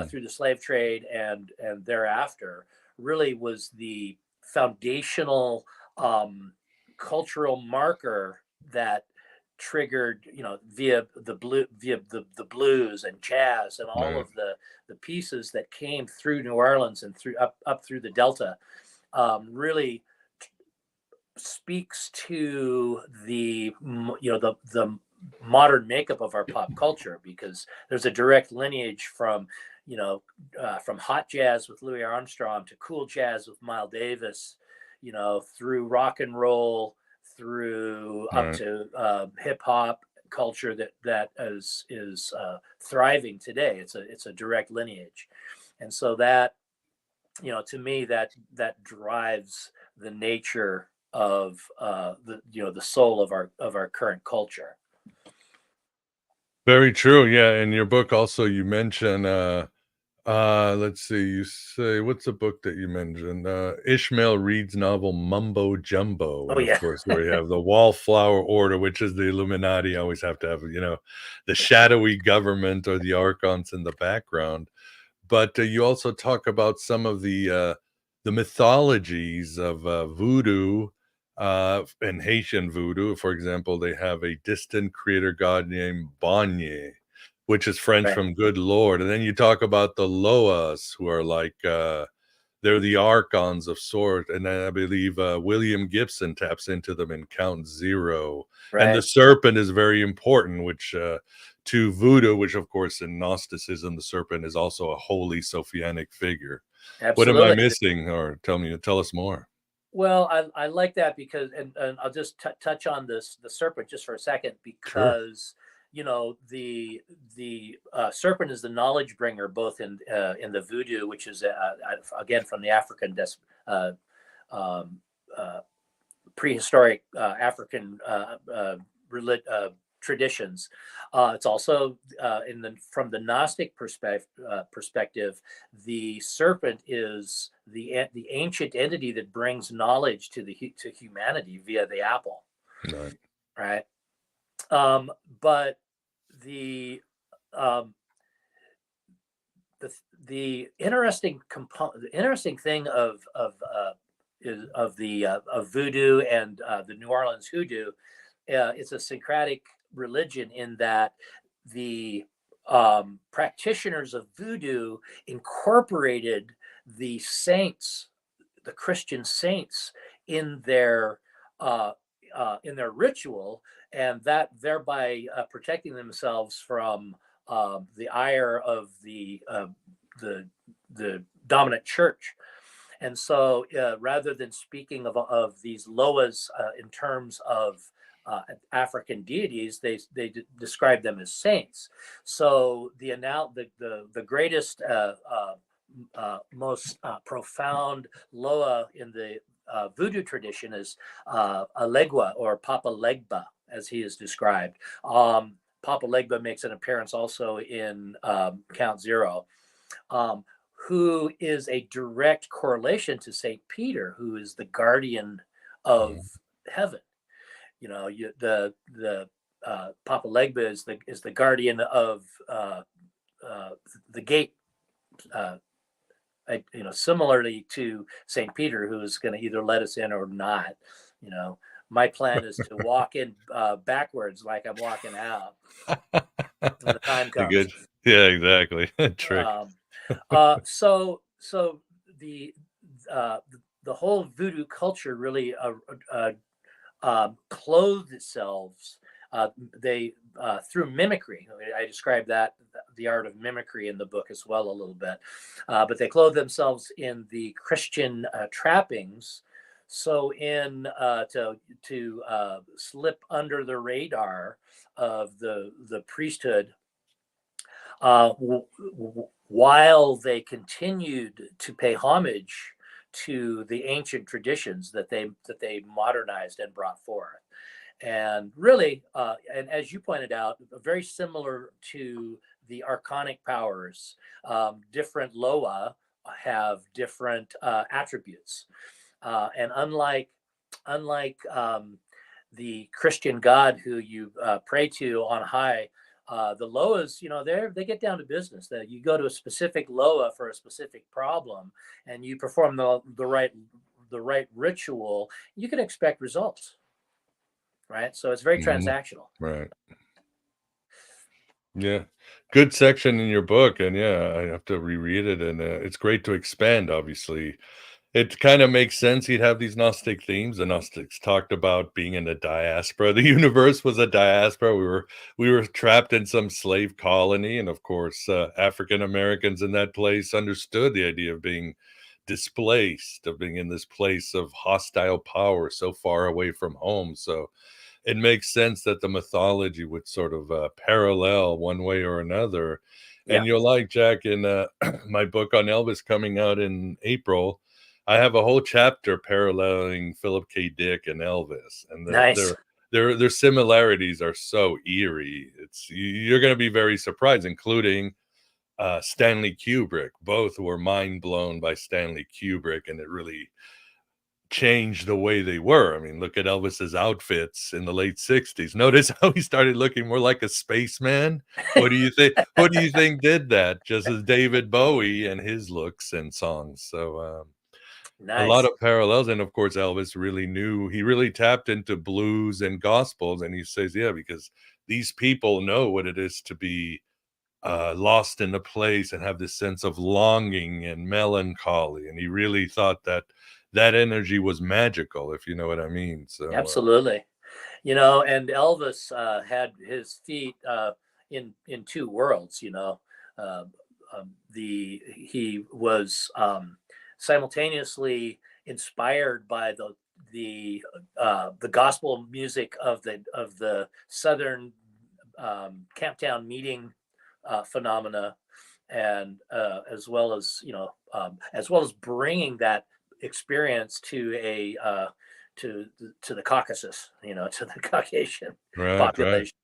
Speaker 3: through the slave trade and thereafter really was the foundational cultural marker that triggered, via the blues and jazz and all of the pieces that came through New Orleans and through up through the Delta, really speaks to the modern makeup of our pop culture, because there's a direct lineage from from hot jazz with Louis Armstrong to cool jazz with Miles Davis, through rock and roll, through up to hip hop culture that is thriving today. It's a direct lineage, and so that, to me, that drives the nature of the soul of our current culture.
Speaker 2: Very true. Yeah. In your book also you mention let's see, you say, what's the book that you mentioned? Ishmael Reed's novel Mumbo Jumbo. And of course, where you have the Wallflower Order, which is the Illuminati, always have to have, the shadowy government or the archons in the background. But you also talk about some of the mythologies of voodoo and Haitian voodoo. For example, they have a distant creator god named Bonye, which is French from good Lord. And then you talk about the Loas, who are like, they're the archons of sort. And then I believe William Gibson taps into them in Count Zero. Right. And the serpent is very important, which to voodoo, which of course in Gnosticism, the serpent is also a holy Sophianic figure. Absolutely. What am I missing? Or tell us more.
Speaker 3: Well, I like that because, and I'll just touch on the serpent just for a second, because the serpent is the knowledge bringer, both in the voodoo, which is again from the African prehistoric African traditions. It's also from the Gnostic perspective, the serpent is the ancient entity that brings knowledge to humanity via the apple. Right. But the interesting thing of voodoo and the New Orleans hoodoo, it's a syncretic religion in that the practitioners of voodoo incorporated the saints, the Christian saints, in their ritual, and that thereby protecting themselves from the ire of the dominant church. And so rather than speaking of these Loas in terms of African deities, they describe them as saints. So the greatest, most profound Loa in the voodoo tradition is Alegua, or Papa Legba, as he is described. Papa Legba makes an appearance also in Count Zero, who is a direct correlation to Saint Peter, who is the guardian of heaven. The Papa Legba is the guardian of the gate. Similarly to Saint Peter, who is going to either let us in or not. My plan is to walk in backwards, like I'm walking out when the time comes.
Speaker 2: Good. Yeah, exactly. Trick.
Speaker 3: So the whole voodoo culture really clothed itself. They through mimicry. I describe that, the art of mimicry, in the book as well a little bit. But they clothe themselves in the Christian trappings, so to slip under the radar of the priesthood, while they continued to pay homage to the ancient traditions that they modernized and brought forth. And really, and as you pointed out, very similar to the archonic powers, different Loa have different attributes. And unlike the Christian God who you pray to on high, the Loas, they get down to business. That you go to a specific Loa for a specific problem, and you perform the right ritual, you can expect results. Right, so it's very transactional.
Speaker 2: Right. Yeah, good section in your book, and yeah, I have to reread it, and it's great to expand, obviously, it kind of makes sense he'd have these Gnostic themes. The Gnostics talked about being in a diaspora. The universe was a diaspora. We were trapped in some slave colony, and of course, African Americans in that place understood the idea of being displaced, of being in this place of hostile power, so far away from home. So it makes sense that the mythology would sort of parallel one way or another.
Speaker 3: Yeah.
Speaker 2: And you'll like, Jack, in my book on Elvis coming out in April, I have a whole chapter paralleling Philip K. Dick and Elvis, and
Speaker 3: Nice.
Speaker 2: their similarities are so eerie. You're going to be very surprised, including Stanley Kubrick. Both were mind blown by Stanley Kubrick, and it really changed the way they were. I mean, look at Elvis's outfits in the late 60s. Notice how he started looking more like a spaceman. What do you think? What do you think did that? Just as David Bowie and his looks and songs. So a lot
Speaker 3: Nice.
Speaker 2: of parallels. And of course, Elvis he really tapped into blues and gospels. And he says, yeah, because these people know what it is to be lost in a place and have this sense of longing and melancholy. And he really thought that that energy was magical, if you know what I mean. So
Speaker 3: Absolutely. You know, and Elvis had his feet in two worlds. You know, uh, he was simultaneously inspired by the gospel music of the Southern Camptown meeting phenomena, and as well as bringing that experience to the Caucasus, to the Caucasian
Speaker 2: right.
Speaker 3: population.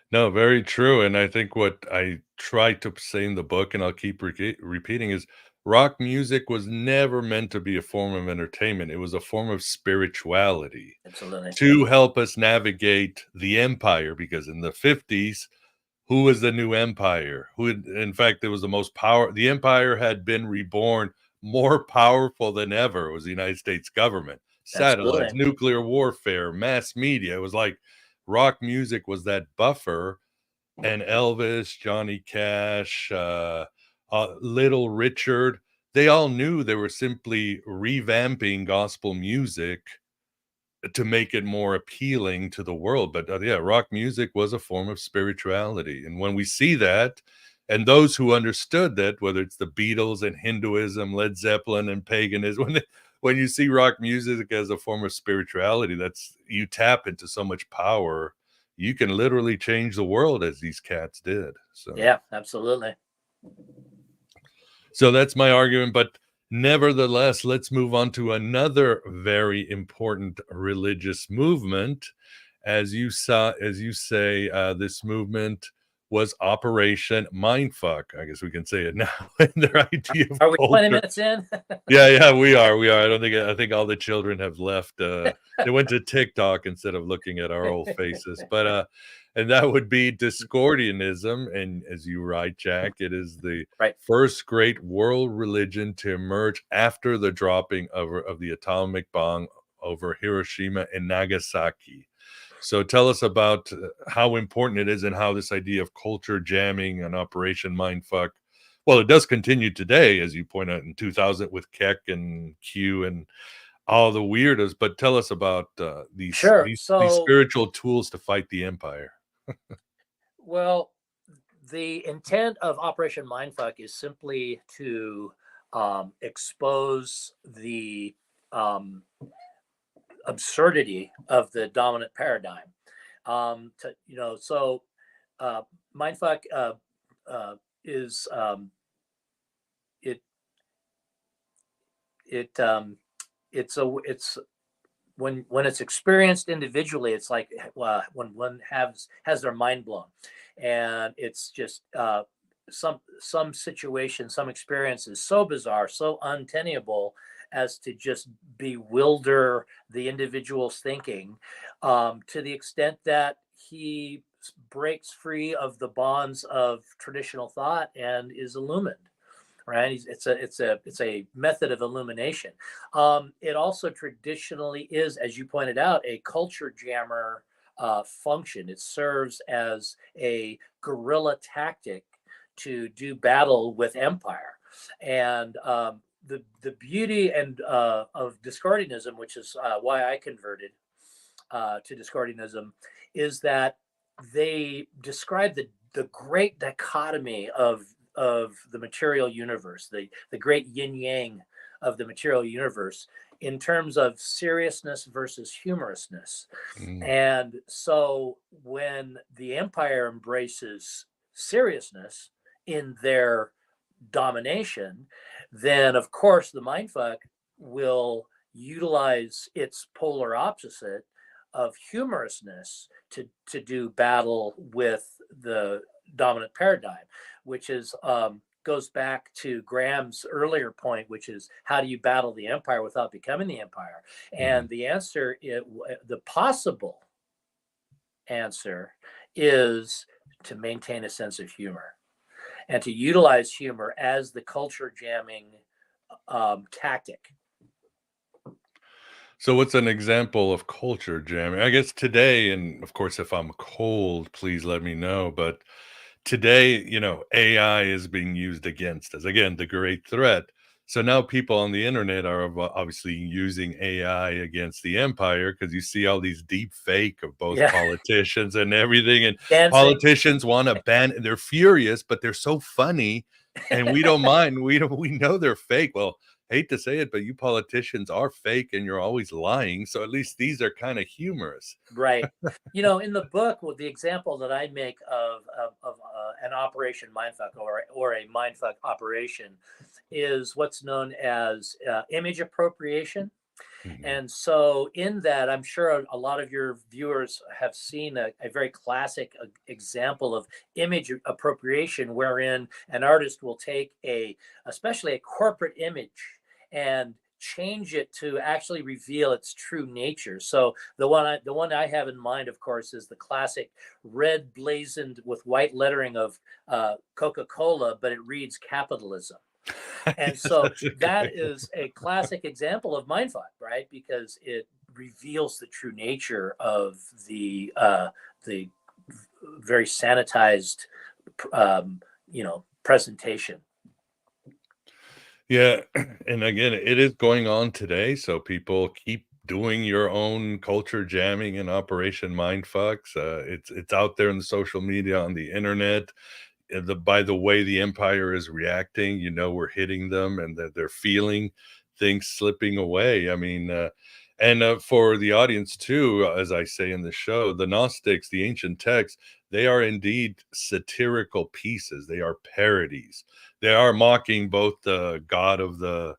Speaker 2: No, very true. And I think what I try to say in the book, and I'll keep repeating, is rock music was never meant to be a form of entertainment. It was a form of spirituality
Speaker 3: Absolutely.
Speaker 2: to help us navigate the empire. Because in the 50s, who was the new empire? In fact, it was the most power. The empire had been reborn, more powerful than ever. It was the United States government, satellites,
Speaker 3: Absolutely.
Speaker 2: nuclear warfare, mass media. It was like rock music was that buffer, and Elvis, Johnny Cash, Little Richard, they all knew they were simply revamping gospel music to make it more appealing to the world. But yeah, rock music was a form of spirituality. And when we see that, and those who understood that, whether it's the Beatles and Hinduism, Led Zeppelin and paganism, when you see rock music as a form of spirituality, you tap into so much power. You can literally change the world as these cats did.
Speaker 3: Yeah, absolutely.
Speaker 2: So that's my argument. But nevertheless, let's move on to another very important religious movement. As you say, this movement was Operation Mindfuck. I guess we can say it now. And their idea of
Speaker 3: Are we 20
Speaker 2: culture.
Speaker 3: minutes in?
Speaker 2: Yeah, we are. I think all the children have left. They went to TikTok instead of looking at our old faces. But and that would be Discordianism. And as you write, Jack, it is the
Speaker 3: Right.
Speaker 2: first great world religion to emerge after the dropping of the atomic bomb over Hiroshima and Nagasaki. So tell us about how important it is and how this idea of culture jamming and Operation Mindfuck, well, it does continue today, as you point out, in 2000 with Keck and Q and all the weirdos. But tell us about these spiritual tools to fight the empire.
Speaker 3: Well, the intent of Operation Mindfuck is simply to expose the absurdity of the dominant paradigm. Mindfuck is it's when it's experienced individually, it's like when one has their mind blown, and it's just some situation, some experience is so bizarre, so untenable as to just bewilder the individual's thinking, to the extent that he breaks free of the bonds of traditional thought and is illumined. Right, it's a method of illumination. It also traditionally is, as you pointed out, a culture jammer function. It serves as a guerrilla tactic to do battle with empire, and the beauty and of Discordianism, which is why I converted to Discordianism, is that they describe the great dichotomy of the material universe, the great yin yang of the material universe, in terms of seriousness versus humorousness. And so when the Empire embraces seriousness in their domination, then of course the Mindfuck will utilize its polar opposite of humorousness to do battle with the dominant paradigm, which is goes back to Graham's earlier point, which is how do you battle the empire without becoming the empire? And the answer, the possible answer, is to maintain a sense of humor and to utilize humor as the culture jamming tactic.
Speaker 2: So what's an example of culture jamming? I guess today, and of course, if I'm cold, please let me know. But today, AI is being used against us. Again, the great threat. So now people on the internet are obviously using AI against the empire, because you see all these deep fake of both politicians and everything. And politicians want to ban, they're furious, but they're so funny and we don't mind. We know they're fake. Well, hate to say it, but you politicians are fake and you're always lying. So at least these are kind of humorous.
Speaker 3: Right. In the book, with the example that I make of an Operation Mindfuck or a Mindfuck operation is what's known as image appropriation. And so in that, I'm sure a lot of your viewers have seen a very classic example of image appropriation, wherein an artist will take especially a corporate image and change it to actually reveal its true nature. So the one I have in mind, of course, is the classic red blazoned with white lettering of Coca-Cola, but it reads capitalism. And so that is a classic example of Mindfuck, right? Because it reveals the true nature of the very sanitized, presentation.
Speaker 2: Yeah, and again, it is going on today, so people keep doing your own culture jamming and Operation Mindfucks. It's out there in the social media, on the internet. By the way the empire is reacting, we're hitting them, and that they're feeling things slipping away. I mean, and for the audience too, as I say in the show, the Gnostics, the ancient texts, they are indeed satirical pieces. They are parodies. They are mocking both the god of the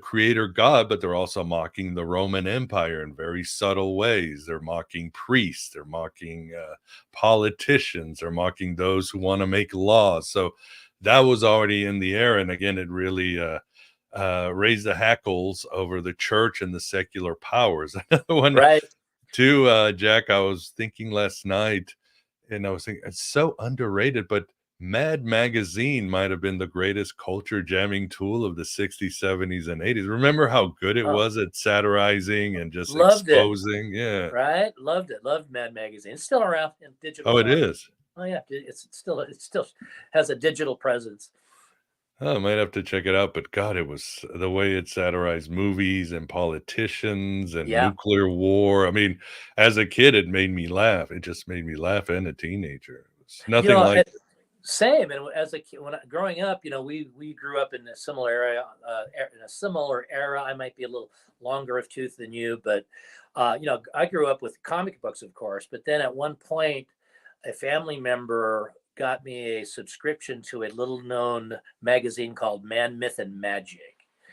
Speaker 2: creator god, but they're also mocking the Roman Empire in very subtle ways. They're mocking priests, they're mocking politicians, they're mocking those who want to make laws. So that was already in the air. And again, it really raised the hackles over the church and the secular powers.
Speaker 3: Right.
Speaker 2: Too, Jack, I was thinking last night, and I was thinking, it's so underrated, but Mad Magazine might have been the greatest culture jamming tool of the 60s, 70s, and 80s. Remember how good it was at satirizing and just exposing? Yeah.
Speaker 3: Right. Loved it. Loved Mad Magazine. It's still around in digital.
Speaker 2: Oh, it is.
Speaker 3: Oh yeah. It still has a digital presence.
Speaker 2: Oh, I might have to check it out. But God, it was the way it satirized movies and politicians and nuclear war. I mean, as a kid, it made me laugh. It just made me laugh, and a teenager. It was nothing like.
Speaker 3: Same. And as a kid, growing up, we grew up in a similar era. I might be a little longer of tooth than you, but I grew up with comic books, of course. But then at one point, a family member got me a subscription to a little known magazine called Man, Myth, and Magic.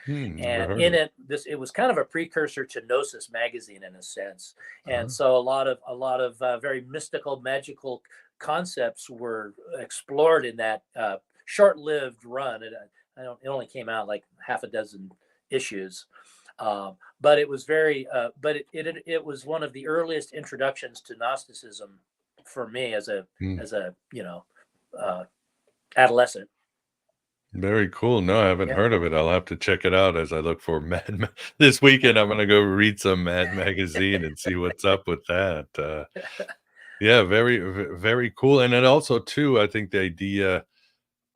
Speaker 3: And in it, it was kind of a precursor to Gnosis magazine in a sense. And so a lot of very mystical, magical concepts were explored in that short-lived run. It only came out like half a dozen issues, but it was very. But it was one of the earliest introductions to Gnosticism for me as a adolescent.
Speaker 2: Very cool. No, I haven't heard of it. I'll have to check it out as I look for this weekend. I'm going to go read some Mad Magazine and see what's up with that. Yeah, very, very cool. And then also too, I think the idea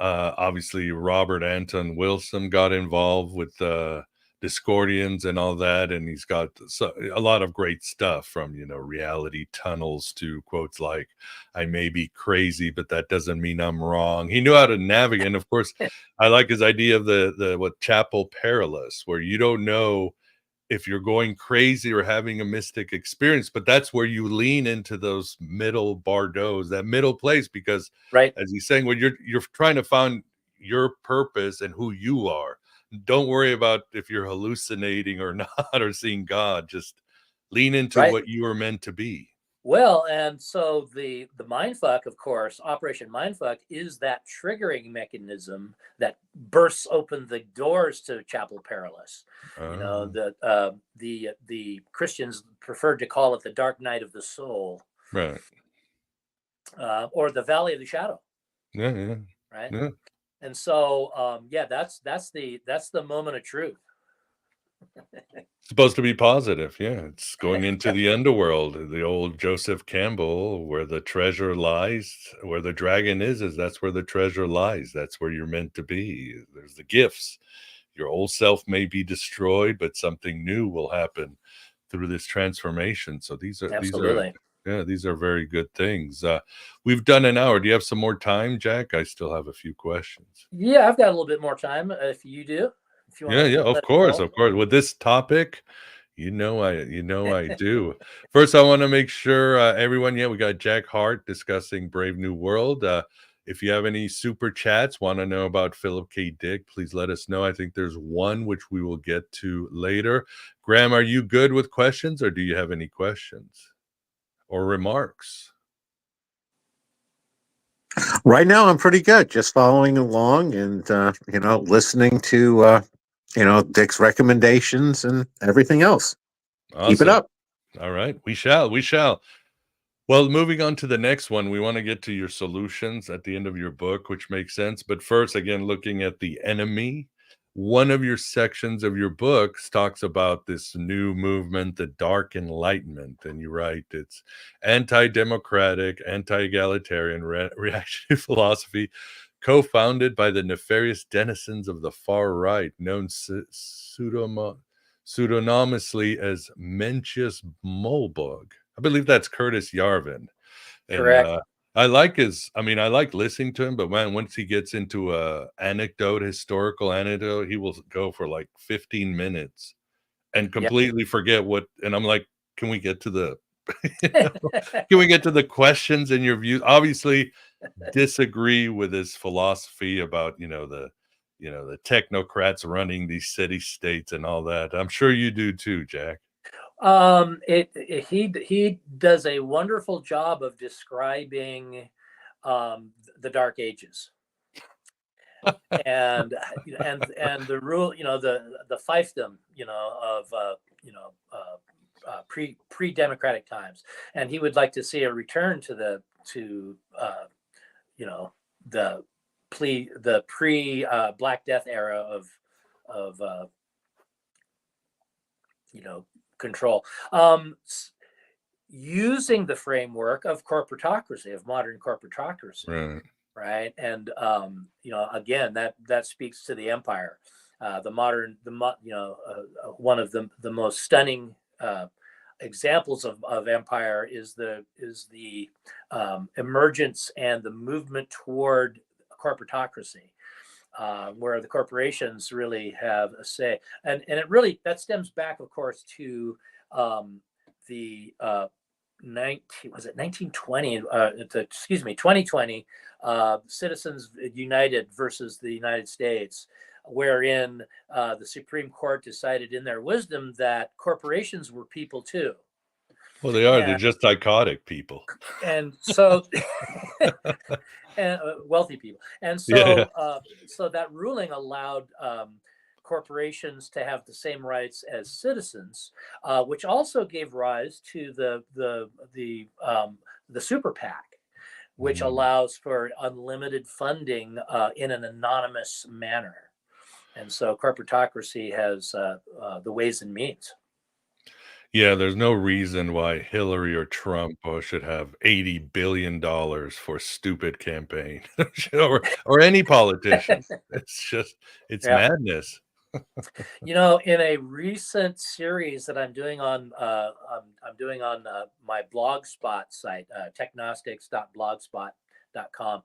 Speaker 2: Obviously, Robert Anton Wilson got involved with Discordians and all that, and he's got a lot of great stuff from, you know, reality tunnels to quotes like, I may be crazy, but that doesn't mean I'm wrong. He knew how to navigate. And of course, I like his idea of the chapel perilous, where you don't know if you're going crazy or having a mystic experience, but that's where you lean into those middle bardos, that middle place, because
Speaker 3: Right.
Speaker 2: as he's saying, when you're trying to find your purpose and who you are, don't worry about if you're hallucinating or not, or seeing God. Just lean into
Speaker 3: Right.
Speaker 2: what you are meant to be.
Speaker 3: Well, and so the Mindfuck, of course, Operation Mindfuck is that triggering mechanism that bursts open the doors to Chapel Perilous. You know, the Christians preferred to call it the Dark Night of the Soul,
Speaker 2: Right.
Speaker 3: or the Valley of the Shadow.
Speaker 2: Yeah, yeah.
Speaker 3: Right.
Speaker 2: Yeah.
Speaker 3: And so, yeah, that's the moment of truth.
Speaker 2: Supposed to be positive. Yeah, it's going into the underworld, the old Joseph Campbell, where the treasure lies, where the dragon is that's where the treasure lies. That's where you're meant to be. There's the gifts. Your old self may be destroyed, but something new will happen through this transformation. So these are
Speaker 3: Absolutely.
Speaker 2: these are very good things. We've done an hour. Do you have some more time, Jack? I still have a few questions.
Speaker 3: Yeah, I've got a little bit more time if you do. If you want
Speaker 2: Yeah, of course. With this topic, you know I do. First, I want to make sure everyone, we got Jack Hart discussing Brave New World. If you have any super chats, want to know about Philip K. Dick, please let us know. I think there's one which we will get to later. Graham, are you good with questions, or do you have any questions or remarks?
Speaker 4: Right now, I'm pretty good. Just following along and, listening to, Dick's recommendations and everything else.
Speaker 2: Awesome.
Speaker 4: Keep it up.
Speaker 2: All right. We shall. Well, moving on to the next one, we want to get to your solutions at the end of your book, which makes sense. But first, again, looking at the enemy, one of your sections of your books talks about this new movement, the Dark Enlightenment. And you write it's anti-democratic, anti-egalitarian reactionary philosophy, co-founded by the nefarious denizens of the far right, known pseudonymously as Mencius Molbug. I believe that's Curtis Yarvin.
Speaker 3: Correct.
Speaker 2: And I like listening to him, but man, once he gets into a historical anecdote, he will go for like 15 minutes and completely forget what, and I'm like, can we get to the questions and your views? Obviously disagree with his philosophy about, the technocrats running these city states and all that. I'm sure you do too, Jack.
Speaker 3: He does a wonderful job of describing the Dark Ages and the rule, the fiefdom, of pre-democratic times, and he would like to see a return to the pre Black Death era of control, using the framework of corporatocracy, of modern corporatocracy, right? And again, that speaks to the empire, one of the most stunning examples of empire is the emergence and the movement toward corporatocracy, where the corporations really have a say, and it really that stems back, of course, to the 2020 Citizens United versus the United States, wherein the Supreme Court decided in their wisdom that corporations were people too.
Speaker 2: Well, they are. They're just psychotic people.
Speaker 3: And so and wealthy people. And so so that ruling allowed corporations to have the same rights as citizens, which also gave rise to the super PAC, which allows for unlimited funding in an anonymous manner. And so corporatocracy has the ways and means.
Speaker 2: Yeah, there's no reason why Hillary or Trump should have $80 billion for stupid campaign or any politician. It's just it's
Speaker 3: Yeah.
Speaker 2: madness.
Speaker 3: You know, in a recent series that I'm doing on my blogspot site, technostics.blogspot.com,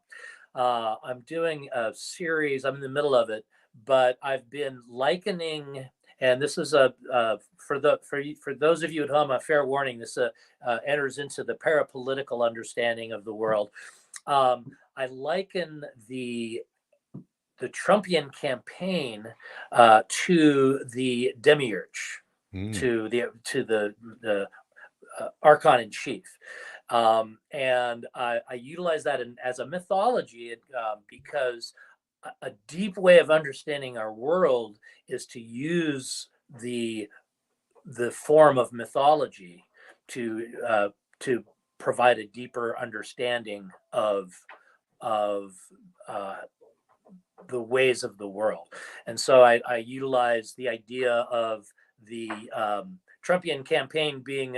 Speaker 3: I'm doing a series. I'm in the middle of it, but I've been likening, and this is for those of you at home, a fair warning. This enters into the parapolitical understanding of the world. I liken the Trumpian campaign to the demiurge,
Speaker 2: Mm,
Speaker 3: to the archon in chief, and I utilize that as a mythology because a deep way of understanding our world is to use the form of mythology to provide a deeper understanding of uh, the ways of the world. And so I utilize the idea of the Trumpian campaign being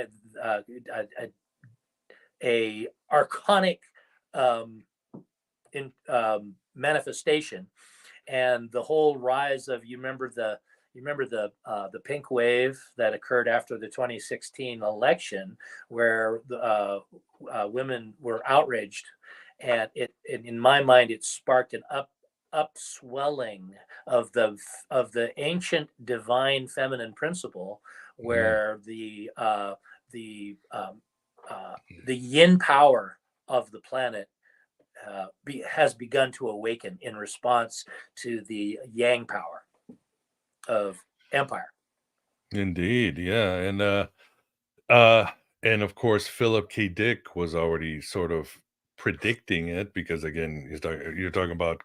Speaker 3: a archonic manifestation, and the whole rise of you remember the pink wave that occurred after the 2016 election, where the women were outraged, and in my mind it sparked an upswelling of the ancient divine feminine principle,
Speaker 2: mm.
Speaker 3: where the yin power of the planet has begun to awaken in response to the yang power of empire.
Speaker 2: Indeed, yeah, uh, and of course, Philip K. Dick was already sort of predicting it because again, you're talking about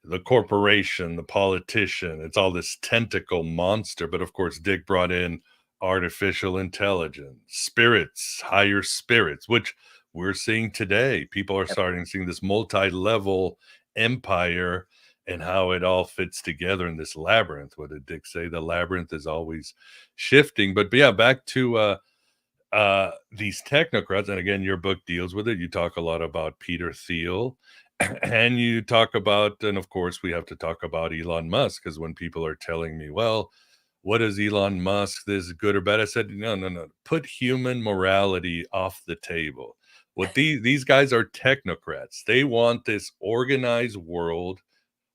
Speaker 2: the corporation, the politician. It's all this tentacle monster. But of course, Dick brought in artificial intelligence, spirits, higher spirits, which we're seeing today. People are
Speaker 3: Yep.
Speaker 2: starting seeing this multi-level empire and how it all fits together in this labyrinth. What did Dick say? The labyrinth is always shifting. But yeah, back to these technocrats, and again, your book deals with it. You talk a lot about Peter Thiel, and you talk about, and of course, we have to talk about Elon Musk, because when people are telling me, well, what is Elon Musk, this good or bad? I said, no, no, no. Put human morality off the table. What these guys are technocrats. They want this organized world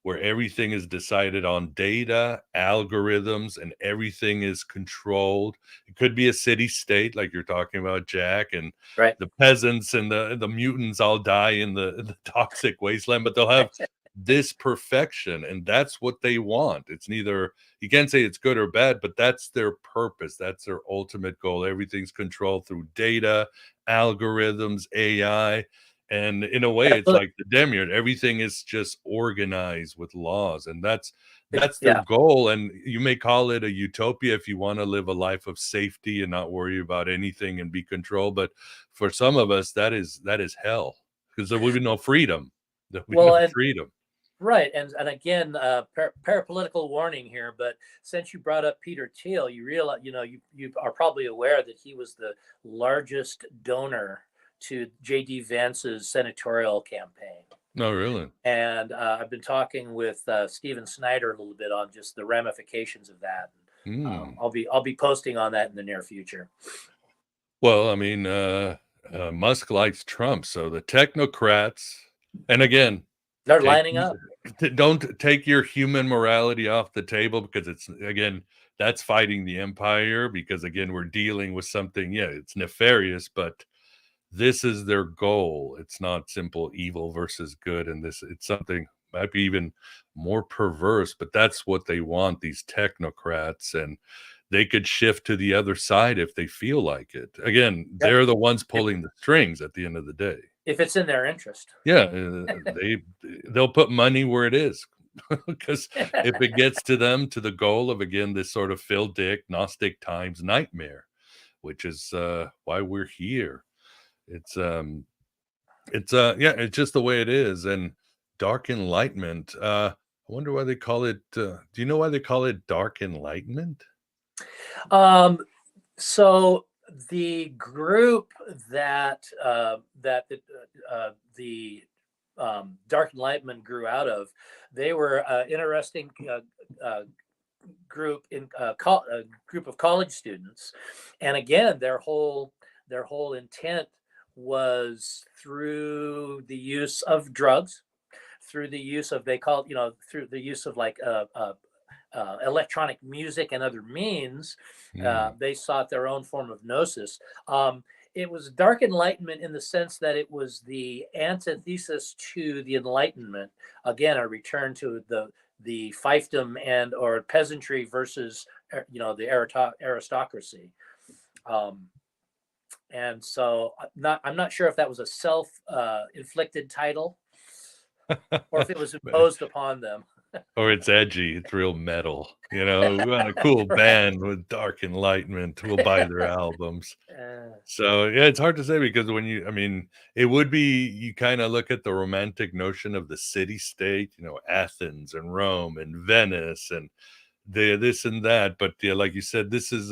Speaker 2: where everything is decided on data, algorithms, and everything is controlled. It could be a city state, like you're talking about, Jack, and
Speaker 3: Right.
Speaker 2: the peasants and the mutants all die in the toxic wasteland, but they'll have this perfection, and that's what they want. It's neither, you can't say it's good or bad, but that's their purpose. That's their ultimate goal. Everything's controlled through data, algorithms, AI. And in a way, it's like the demiurge. Everything is just organized with laws, and that's their
Speaker 3: Yeah.
Speaker 2: goal. And you may call it a utopia if you want to live a life of safety and not worry about anything and be controlled. But for some of us, that is hell, because there will be no freedom. There will be
Speaker 3: Well,
Speaker 2: no
Speaker 3: and
Speaker 2: freedom.
Speaker 3: right, and again, parapolitical warning here, but since you brought up Peter Thiel, you realize, you are probably aware that he was the largest donor to J.D. Vance's senatorial campaign.
Speaker 2: No, really.
Speaker 3: And I've been talking with Stephen Snyder a little bit on just the ramifications of that. I'll be posting on that in the near future.
Speaker 2: Well, I mean, Musk likes Trump, so the technocrats, and again,
Speaker 3: They're lining up.
Speaker 2: don't take your human morality off the table, because it's, again, that's fighting the empire, because again, we're dealing with something, yeah, it's nefarious, but this is their goal. It's not simple evil versus good, and it's something might be even more perverse, but that's what they want, these technocrats, and they could shift to the other side if they feel like it. Again, they're the ones pulling the strings at the end of the day.
Speaker 3: If it's in their interest.
Speaker 2: Yeah, they'll put money where it is, because if it gets to them, to the goal of, again, this sort of Phil Dick Gnostic times nightmare, which is why we're here. It's yeah, it's just the way it is. And dark enlightenment, I wonder why they call it, do you know why they call it dark enlightenment?
Speaker 3: So the group that the Dark Enlightenment grew out of, they were an interesting group a group of college students, and again, their whole intent was through the use of drugs, through the use of through the use of like electronic music and other means. They sought their own form of gnosis. It was Dark Enlightenment in the sense that it was the antithesis to the Enlightenment. Again, a return to the fiefdom and or peasantry versus the aristocracy. And so I'm not sure if that was a self-inflicted title or if it was imposed upon them.
Speaker 2: Or it's edgy, it's real metal. We want a cool
Speaker 3: Right.
Speaker 2: band with Dark Enlightenment. We'll buy their albums. So yeah, it's hard to say because it would be, you kind of look at the romantic notion of the city state, Athens and Rome and Venice and this and that. But yeah, like you said, this is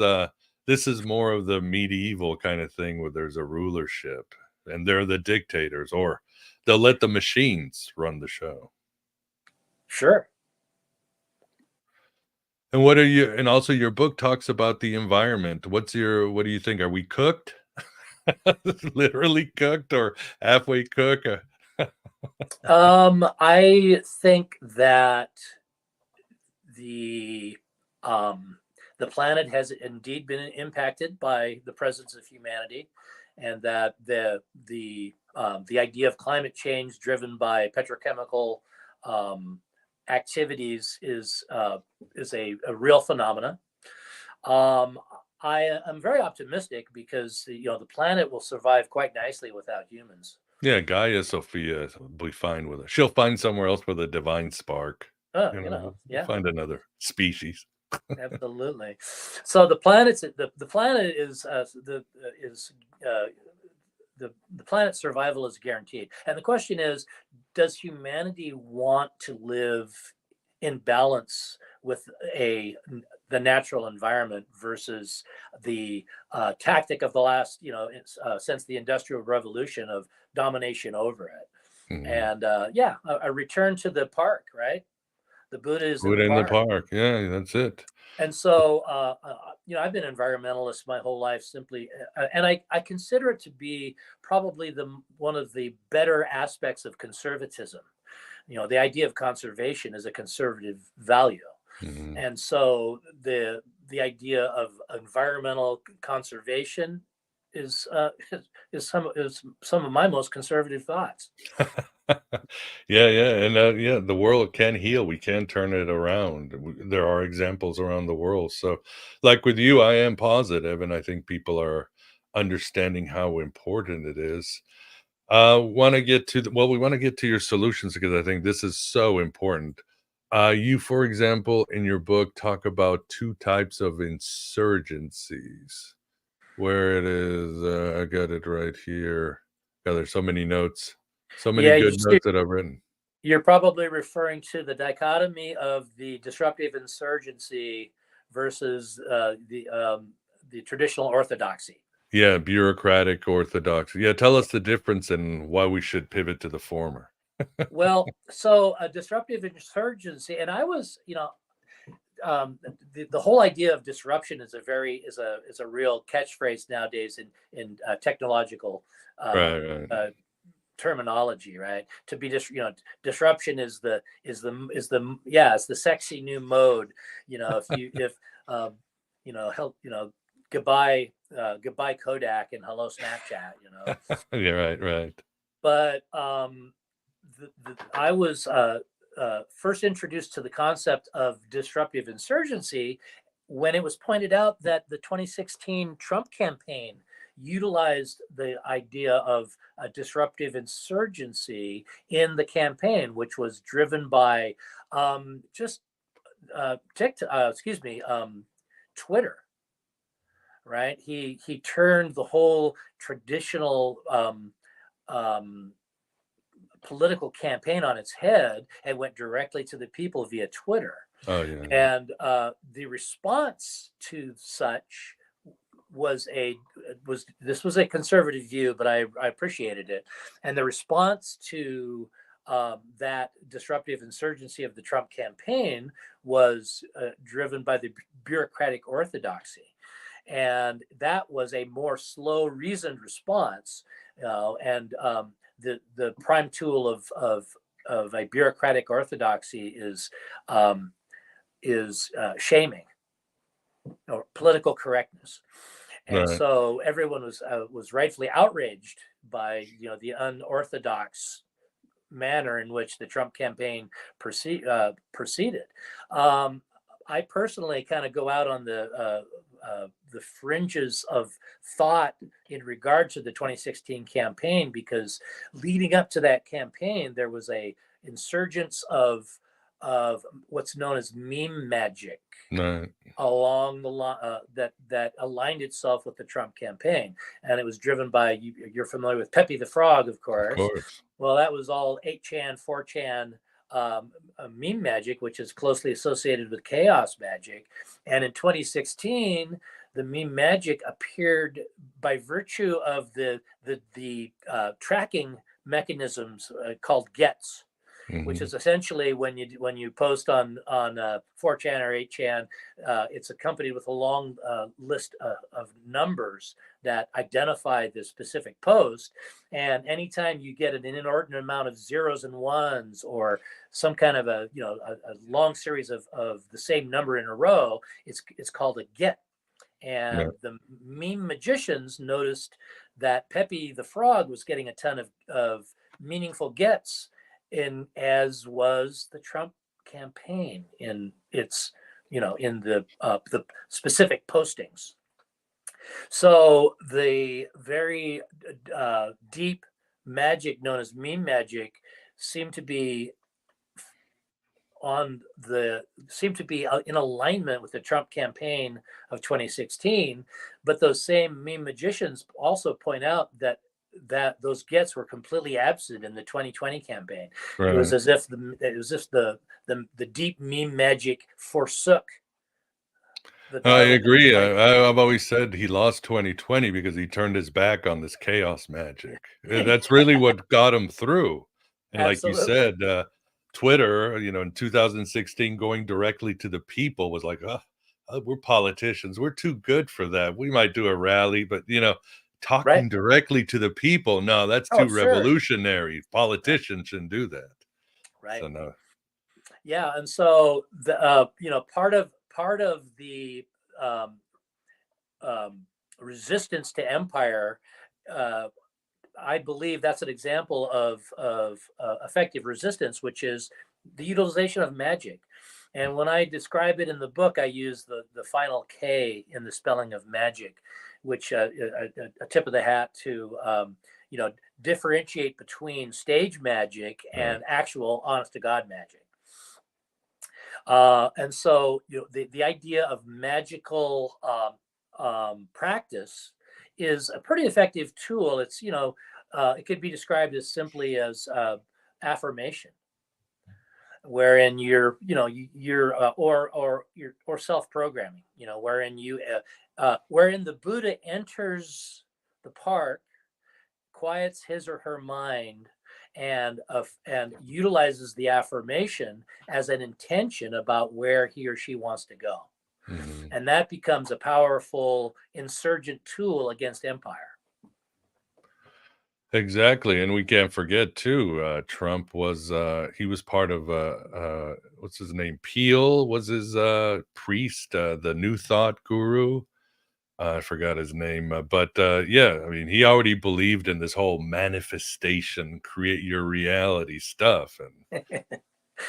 Speaker 2: more of the medieval kind of thing where there's a rulership and they're the dictators, or they'll let the machines run the show.
Speaker 3: Sure.
Speaker 2: And and also your book talks about the environment. What do you think? Are we cooked? Literally cooked or halfway cooked?
Speaker 3: I think that the planet has indeed been impacted by the presence of humanity, and that the idea of climate change driven by petrochemical activities is a real phenomena. I am very optimistic because the planet will survive quite nicely without humans.
Speaker 2: Yeah, Gaia Sophia will be fine with it. She'll find somewhere else with a divine spark.
Speaker 3: Yeah,
Speaker 2: find another species.
Speaker 3: Absolutely. So the planet is the planet's survival is guaranteed. And the question is, does humanity want to live in balance with the natural environment versus the tactic of the last, since the Industrial Revolution of domination over it?
Speaker 2: Mhm.
Speaker 3: And a return to the park, right? The Buddha is
Speaker 2: Buddha
Speaker 3: in the park.
Speaker 2: Yeah, that's it.
Speaker 3: And so, I've been an environmentalist my whole life, simply, and I consider it to be probably one of the better aspects of conservatism. The idea of conservation is a conservative value, and so the idea of environmental conservation is some of my most conservative thoughts.
Speaker 2: Yeah, and the world can heal. We can turn it around. There are examples around the world. So, like with you, I am positive, and I think people are understanding how important it is. We want to get to your solutions because I think this is so important. You, for example, in your book, talk about two types of insurgencies. Where it is, I got it right here. God, there's so many notes. So many good notes that I've written.
Speaker 3: You're probably referring to the dichotomy of the disruptive insurgency versus the traditional orthodoxy.
Speaker 2: Yeah, bureaucratic orthodoxy. Yeah, tell us the difference and why we should pivot to the former.
Speaker 3: Well, so a disruptive insurgency, and I was, the whole idea of disruption is a real catchphrase nowadays in technological
Speaker 2: Right.
Speaker 3: terminology, right? To be disruption is the sexy new mode. Goodbye Kodak and hello Snapchat.
Speaker 2: Yeah, right.
Speaker 3: But I was first introduced to the concept of disruptive insurgency when it was pointed out that the 2016 Trump campaign utilized the idea of a disruptive insurgency in the campaign, which was driven by Twitter. Right? He turned the whole traditional political campaign on its head and went directly to the people via Twitter.
Speaker 2: Oh yeah.
Speaker 3: And the response to such was a conservative view, but I appreciated it. And the response to that disruptive insurgency of the Trump campaign was driven by the bureaucratic orthodoxy. And that was a more slow, reasoned response. And the prime tool of a bureaucratic orthodoxy is shaming or political correctness. And
Speaker 2: Right.
Speaker 3: so everyone was rightfully outraged by the unorthodox manner in which the Trump campaign proceeded. I personally kind of go out on the fringes of thought in regard to the 2016 campaign, because leading up to that campaign, there was a insurgence of what's known as meme magic
Speaker 2: Right.
Speaker 3: along the line that aligned itself with the Trump campaign, and it was driven by you're familiar with Pepe the Frog, of
Speaker 2: Of
Speaker 3: course.
Speaker 2: course.
Speaker 3: Well, that was all 8chan, 4chan meme magic, which is closely associated with chaos magic. And in 2016, the meme magic appeared by virtue of the tracking mechanisms called gets, which is essentially when you post on 4chan or 8chan, it's accompanied with a long list of numbers that identify the specific post. And anytime you get an inordinate amount of zeros and ones, or some kind of a long series of the same number in a row, it's called a get. And the meme magicians noticed that Pepe the Frog was getting a ton of meaningful gets, as was the Trump campaign in its in the specific postings. So the very deep magic known as meme magic seemed to be in alignment with the Trump campaign of 2016. But those same meme magicians also point out that those gets were completely absent in the 2020 campaign. Right. It was as if the deep meme magic forsook.
Speaker 2: I agree. I've always said he lost 2020 because he turned his back on this chaos magic. That's really what got him through. And like you said, Twitter, in 2016, going directly to the people was like, we're politicians. We're too good for that. We might do a rally, but talking directly to the people, no, that's too revolutionary. Politicians shouldn't do that.
Speaker 3: Right.
Speaker 2: So, no.
Speaker 3: Yeah, and so the part of the resistance to empire, I believe that's an example of effective resistance, which is the utilization of magic. And when I describe it in the book, I use the final K in the spelling of magic, which a tip of the hat to differentiate between stage magic and actual honest to God magic. And so the idea of magical practice is a pretty effective tool. It's it could be described as simply as affirmation, wherein you're self-programming, wherein the Buddha enters the park, quiets his or her mind, and utilizes the affirmation as an intention about where he or she wants to go. Mm-hmm. And that becomes a powerful insurgent tool against empire.
Speaker 2: Exactly. And we can't forget too, Trump was he was part of what's his name? Peel was his priest, the New Thought guru. I forgot his name, but yeah, I mean, he already believed in this whole manifestation, create your reality stuff, and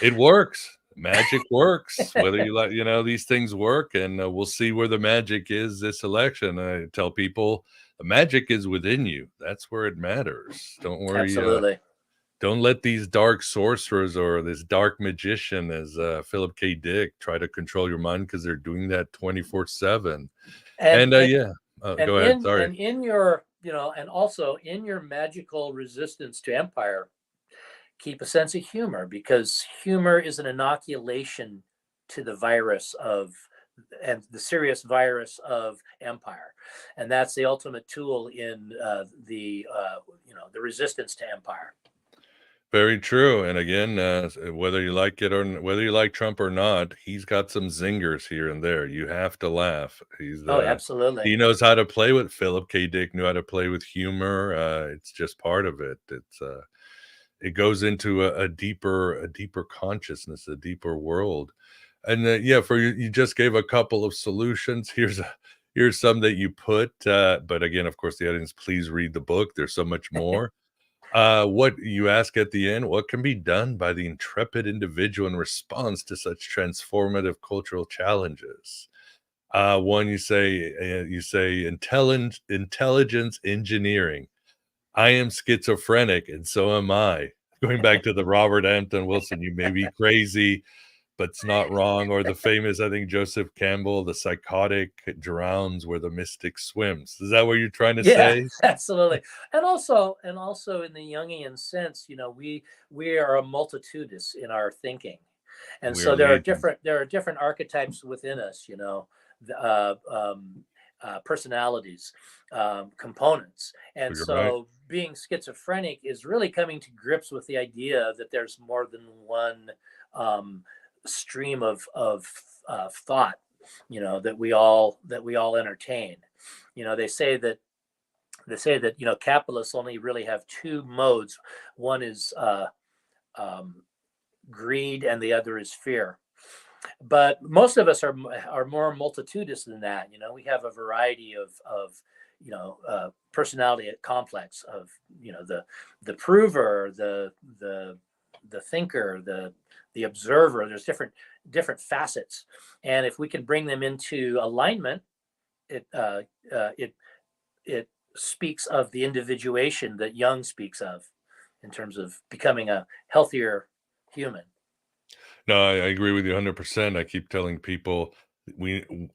Speaker 2: it works. Magic works, whether you like, these things work, and we'll see where the magic is this election. I tell people the magic is within you. That's where it matters. Don't worry.
Speaker 3: Absolutely.
Speaker 2: Don't let these dark sorcerers or this dark magician, as Philip K. Dick, try to control your mind, because they're doing that 24/7. And yeah, go ahead. Sorry.
Speaker 3: And in your, and also in your magical resistance to empire, keep a sense of humor, because humor is an inoculation to the virus of the serious virus of empire, and that's the ultimate tool in the resistance to empire.
Speaker 2: Very true. And again, whether you like it or whether you like Trump or not, he's got some zingers here and there. You have to laugh.
Speaker 3: Absolutely.
Speaker 2: He knows how to play with Philip K. Dick knew how to play with humor. It's just part of it. It goes into a deeper consciousness, a deeper world. And for you just gave a couple of solutions. Here's some that you put. But again, of course, the audience, please read the book. There's so much more. What you ask at the end, what can be done by the intrepid individual in response to such transformative cultural challenges? One, you say intelligence engineering. I am schizophrenic and so am I. Going back to the Robert Anton Wilson, you may be crazy, but it's not wrong. Or the famous, I think, Joseph Campbell, the psychotic drowns where the mystic swims. Is that what you're trying to say?
Speaker 3: Absolutely. And also in the Jungian sense, we are a multitudinous in our thinking. And so there are different archetypes within us, personalities, components. And so being schizophrenic is really coming to grips with the idea that there's more than one stream of thought, that we all entertain. They say that capitalists only really have two modes. One is greed, and the other is fear. But most of us are more multitudinous than that. We have a variety of personality complex of the prover, the thinker, the observer. There's different facets, and if we can bring them into alignment, it speaks of the individuation that Jung speaks of in terms of becoming a healthier human.
Speaker 2: No, I agree with you 100%. I keep telling people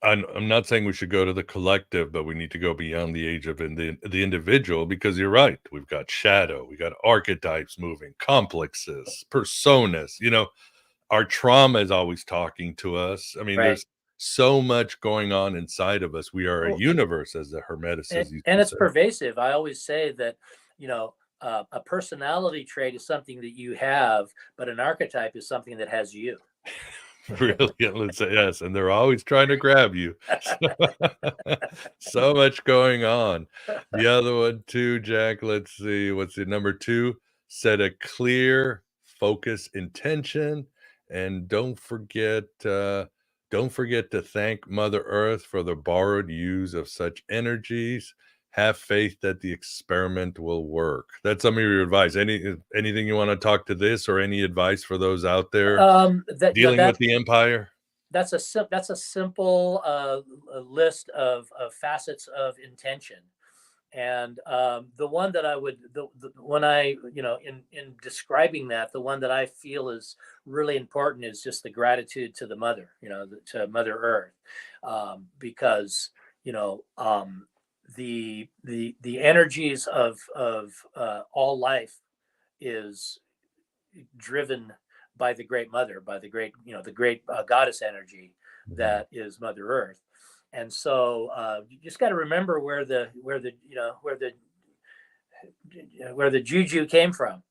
Speaker 2: I'm not saying we should go to the collective, but we need to go beyond the age of the individual, because you're right. We've got shadow, we got archetypes moving, complexes, personas. Our trauma is always talking to us. I mean, there's so much going on inside of us. We are a universe, as the Hermeticists used
Speaker 3: and
Speaker 2: to
Speaker 3: it's
Speaker 2: say.
Speaker 3: pervasive. I always say that, a personality trait is something that you have, but an archetype is something that has you.
Speaker 2: Brilliant. Let's say yes, and they're always trying to grab you. So much going on. The other one too, Jack. Let's see. What's the number 2? Set a clear, focus, intention, and don't forget to thank Mother Earth for the borrowed use of such energies. Have faith that the experiment will work. That's some of your advice. Anything you want to talk to this, or any advice for those out there dealing with the empire?
Speaker 3: That's a simple list of facets of intention, and the one that I would in describing that, the one that I feel is really important is just the gratitude to the mother, to Mother Earth, because the energies of all life is driven by the great mother, by the great goddess energy that is Mother Earth. And so you just got to remember where the juju came from.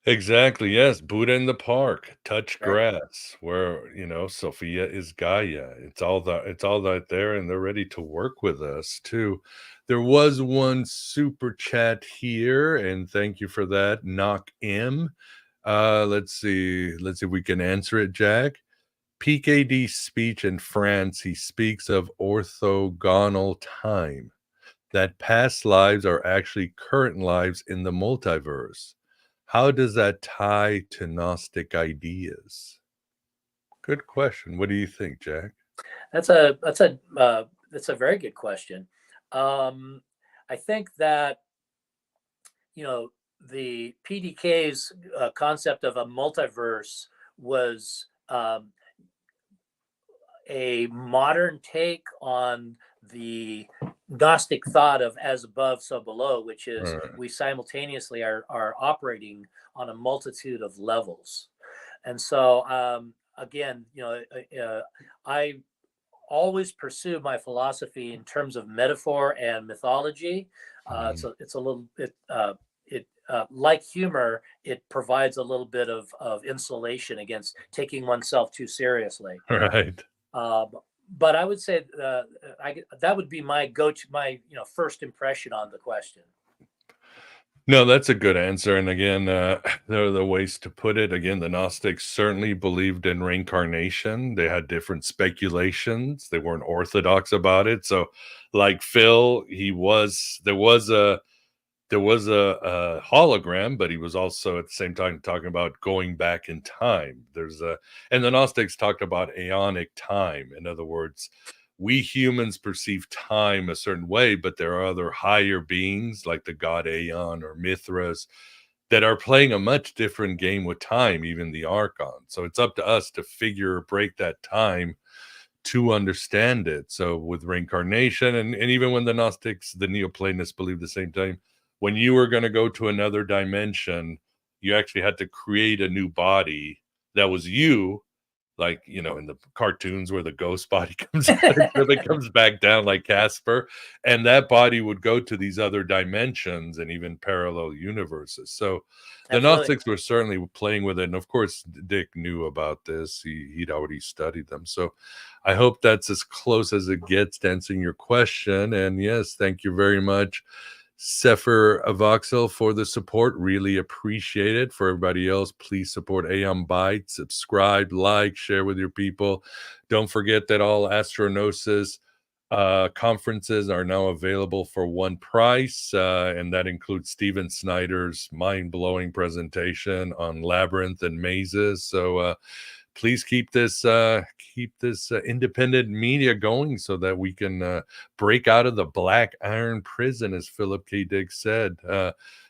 Speaker 2: Exactly. Yes. Buddha in the park, touch grass, where, Sophia is Gaia. It's all that there, and they're ready to work with us too. There was one super chat here, and thank you for that. Knock M. Let's see if we can answer it, Jack. PKD's speech in France, he speaks of orthogonal time, that past lives are actually current lives in the multiverse. How does that tie to Gnostic ideas? Good question. What do you think, Jack?
Speaker 3: That's a very good question. I think that the PDK's concept of a multiverse was a modern take on the Gnostic thought of as above, so below, which is we simultaneously are operating on a multitude of levels. And so again, I always pursue my philosophy in terms of metaphor and mythology. It's a little bit like humor. It provides a little bit of insulation against taking oneself too seriously.
Speaker 2: Right.
Speaker 3: But I would say that would be my first impression on the question.
Speaker 2: No, that's a good answer. And again, there are the ways to put it. Again, the Gnostics certainly believed in reincarnation. They had different speculations. They weren't orthodox about it. So, like Phil, there was a hologram, but he was also at the same time talking about going back in time. And the Gnostics talked about aeonic time. In other words, we humans perceive time a certain way, but there are other higher beings like the god Aeon or Mithras that are playing a much different game with time, even the Archon. So it's up to us to break that time to understand it. So with reincarnation, and even when the Gnostics, the Neoplatonists believed the same time, when you were going to go to another dimension, you actually had to create a new body that was you, like, in the cartoons where the ghost body comes it comes back down like Casper, and that body would go to these other dimensions and even parallel universes. So the Gnostics were certainly playing with it, and of course Dick knew about this. He'd already studied them. So I hope that's as close as it gets to answering your question. And yes, thank you very much, Sefer Avoxel, for the support. Really appreciate it. For everybody else, please support Aeon Byte. Subscribe, like, share with your people. Don't forget that all Astronosis conferences are now available for one price, and that includes Steven Snyder's mind-blowing presentation on labyrinth and mazes. So please keep this independent media going so that we can break out of the black iron prison, as Philip K. Dick said.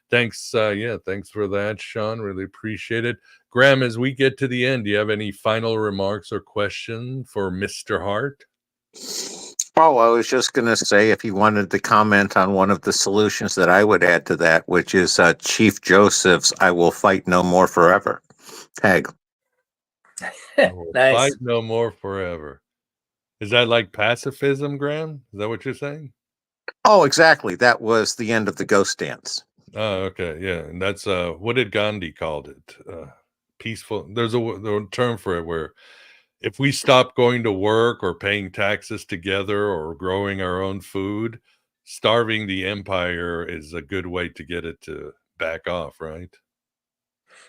Speaker 2: Thanks for that, Sean. Really appreciate it. Graham, as we get to the end, do you have any final remarks or question for Mr. Hart?
Speaker 4: Oh, I was just going to say, if you wanted to comment on one of the solutions that I would add to that, which is Chief Joseph's "I will fight no more forever" tag.
Speaker 3: Nice.
Speaker 2: Fight no more forever. Is that like pacifism, Graham? Is that what you're saying?
Speaker 4: Oh, exactly. That was the end of the ghost dance.
Speaker 2: Oh, okay. Yeah. And that's what did Gandhi called it? Peaceful. There's a term for it where if we stop going to work or paying taxes together or growing our own food, starving the empire is a good way to get it to back off, right?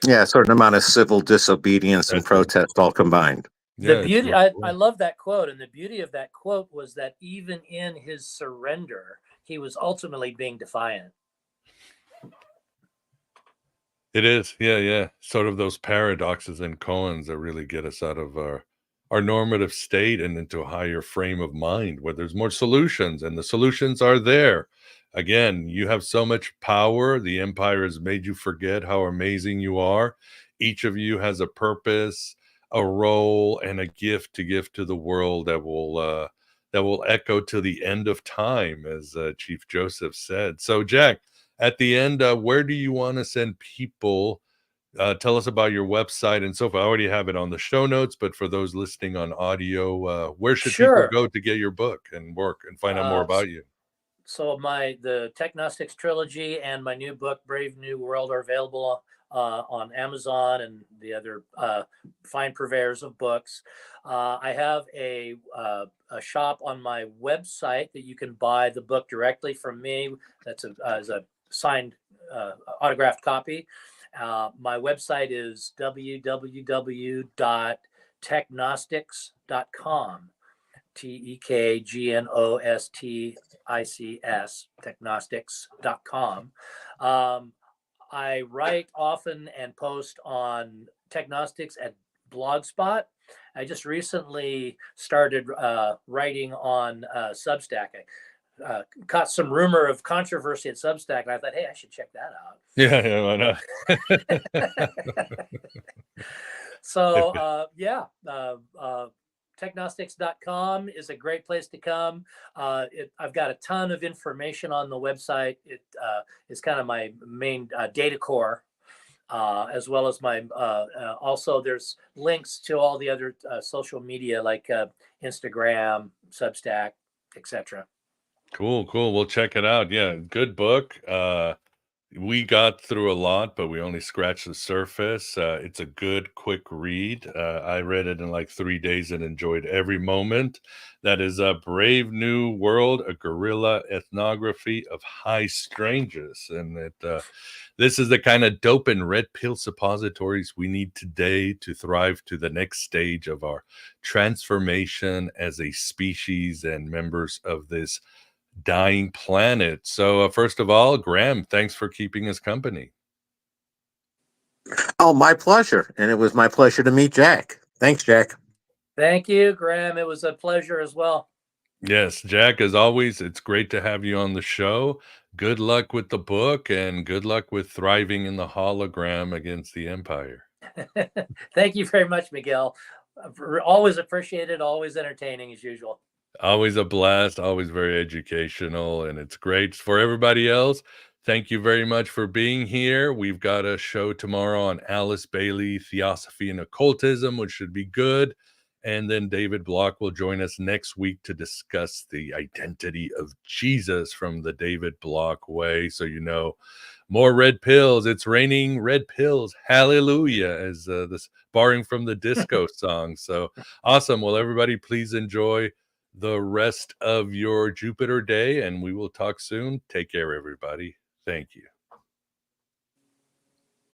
Speaker 4: Yeah, a certain amount of civil disobedience and protest all combined.
Speaker 3: The beauty, I love that quote. And the beauty of that quote was that even in his surrender, he was ultimately being defiant.
Speaker 2: It is. Yeah. Sort of those paradoxes and koans that really get us out of our normative state and into a higher frame of mind where there's more solutions, and the solutions are there. Again, you have so much power. The empire has made you forget how amazing you are. Each of you has a purpose, a role, and a gift to give to the world that will echo to the end of time, as Chief Joseph said. So, Jack, at the end, where do you want to send people? Tell us about your website and so forth. I already have it on the show notes, but for those listening on audio, where should people go to get your book and work and find out more about you?
Speaker 3: So the Technostics trilogy and my new book, Brave Noö World, are available on Amazon and the other fine purveyors of books. I have a shop on my website that you can buy the book directly from me. That's as a signed autographed copy. My website is www.technostics.com. TEKGNOSTICS, technostics.com. I write often and post on Technostics at Blogspot. I just recently started writing on Substack. I caught some rumor of controversy at Substack, and I thought, hey, I should check that out.
Speaker 2: Yeah, why not?
Speaker 3: So, technostics.com is a great place to come. I've got a ton of information on the website. It is kind of my main data core. as well as my also there's links to all the other social media like Instagram, Substack, etc.
Speaker 2: Cool. We'll check it out. Yeah, good book. We got through a lot, but we only scratched the surface. It's a good, quick read. I read it in like 3 days and enjoyed every moment. That is a Brave Noö World, a Guerilla Ethnography of High Strangeness. And this is the kind of dope and red pill suppositories we need today to thrive to the next stage of our transformation as a species and members of this dying planet. So first of all, Graham, thanks for keeping us company.
Speaker 4: Oh, my pleasure. And it was my pleasure to meet Jack. Thanks, Jack.
Speaker 3: Thank you, Graham. It was a pleasure as well.
Speaker 2: Yes, Jack, as always, it's great to have you on the show. Good luck with the book and good luck with thriving in the hologram against the Empire.
Speaker 3: Thank you very much, Miguel. Always appreciated, always entertaining as usual.
Speaker 2: Always a blast, always very educational, and it's great. For everybody else, thank you very much for being here. We've got a show tomorrow on Alice Bailey, Theosophy and Occultism, which should be good. And then David Block will join us next week to discuss the identity of Jesus from the David Block way. So, you know, more red pills. It's raining red pills. Hallelujah, as this borrowing from the disco song. So awesome. Well, everybody, please enjoy the rest of your Jupiter day, and we will talk soon. Take care, everybody. Thank you.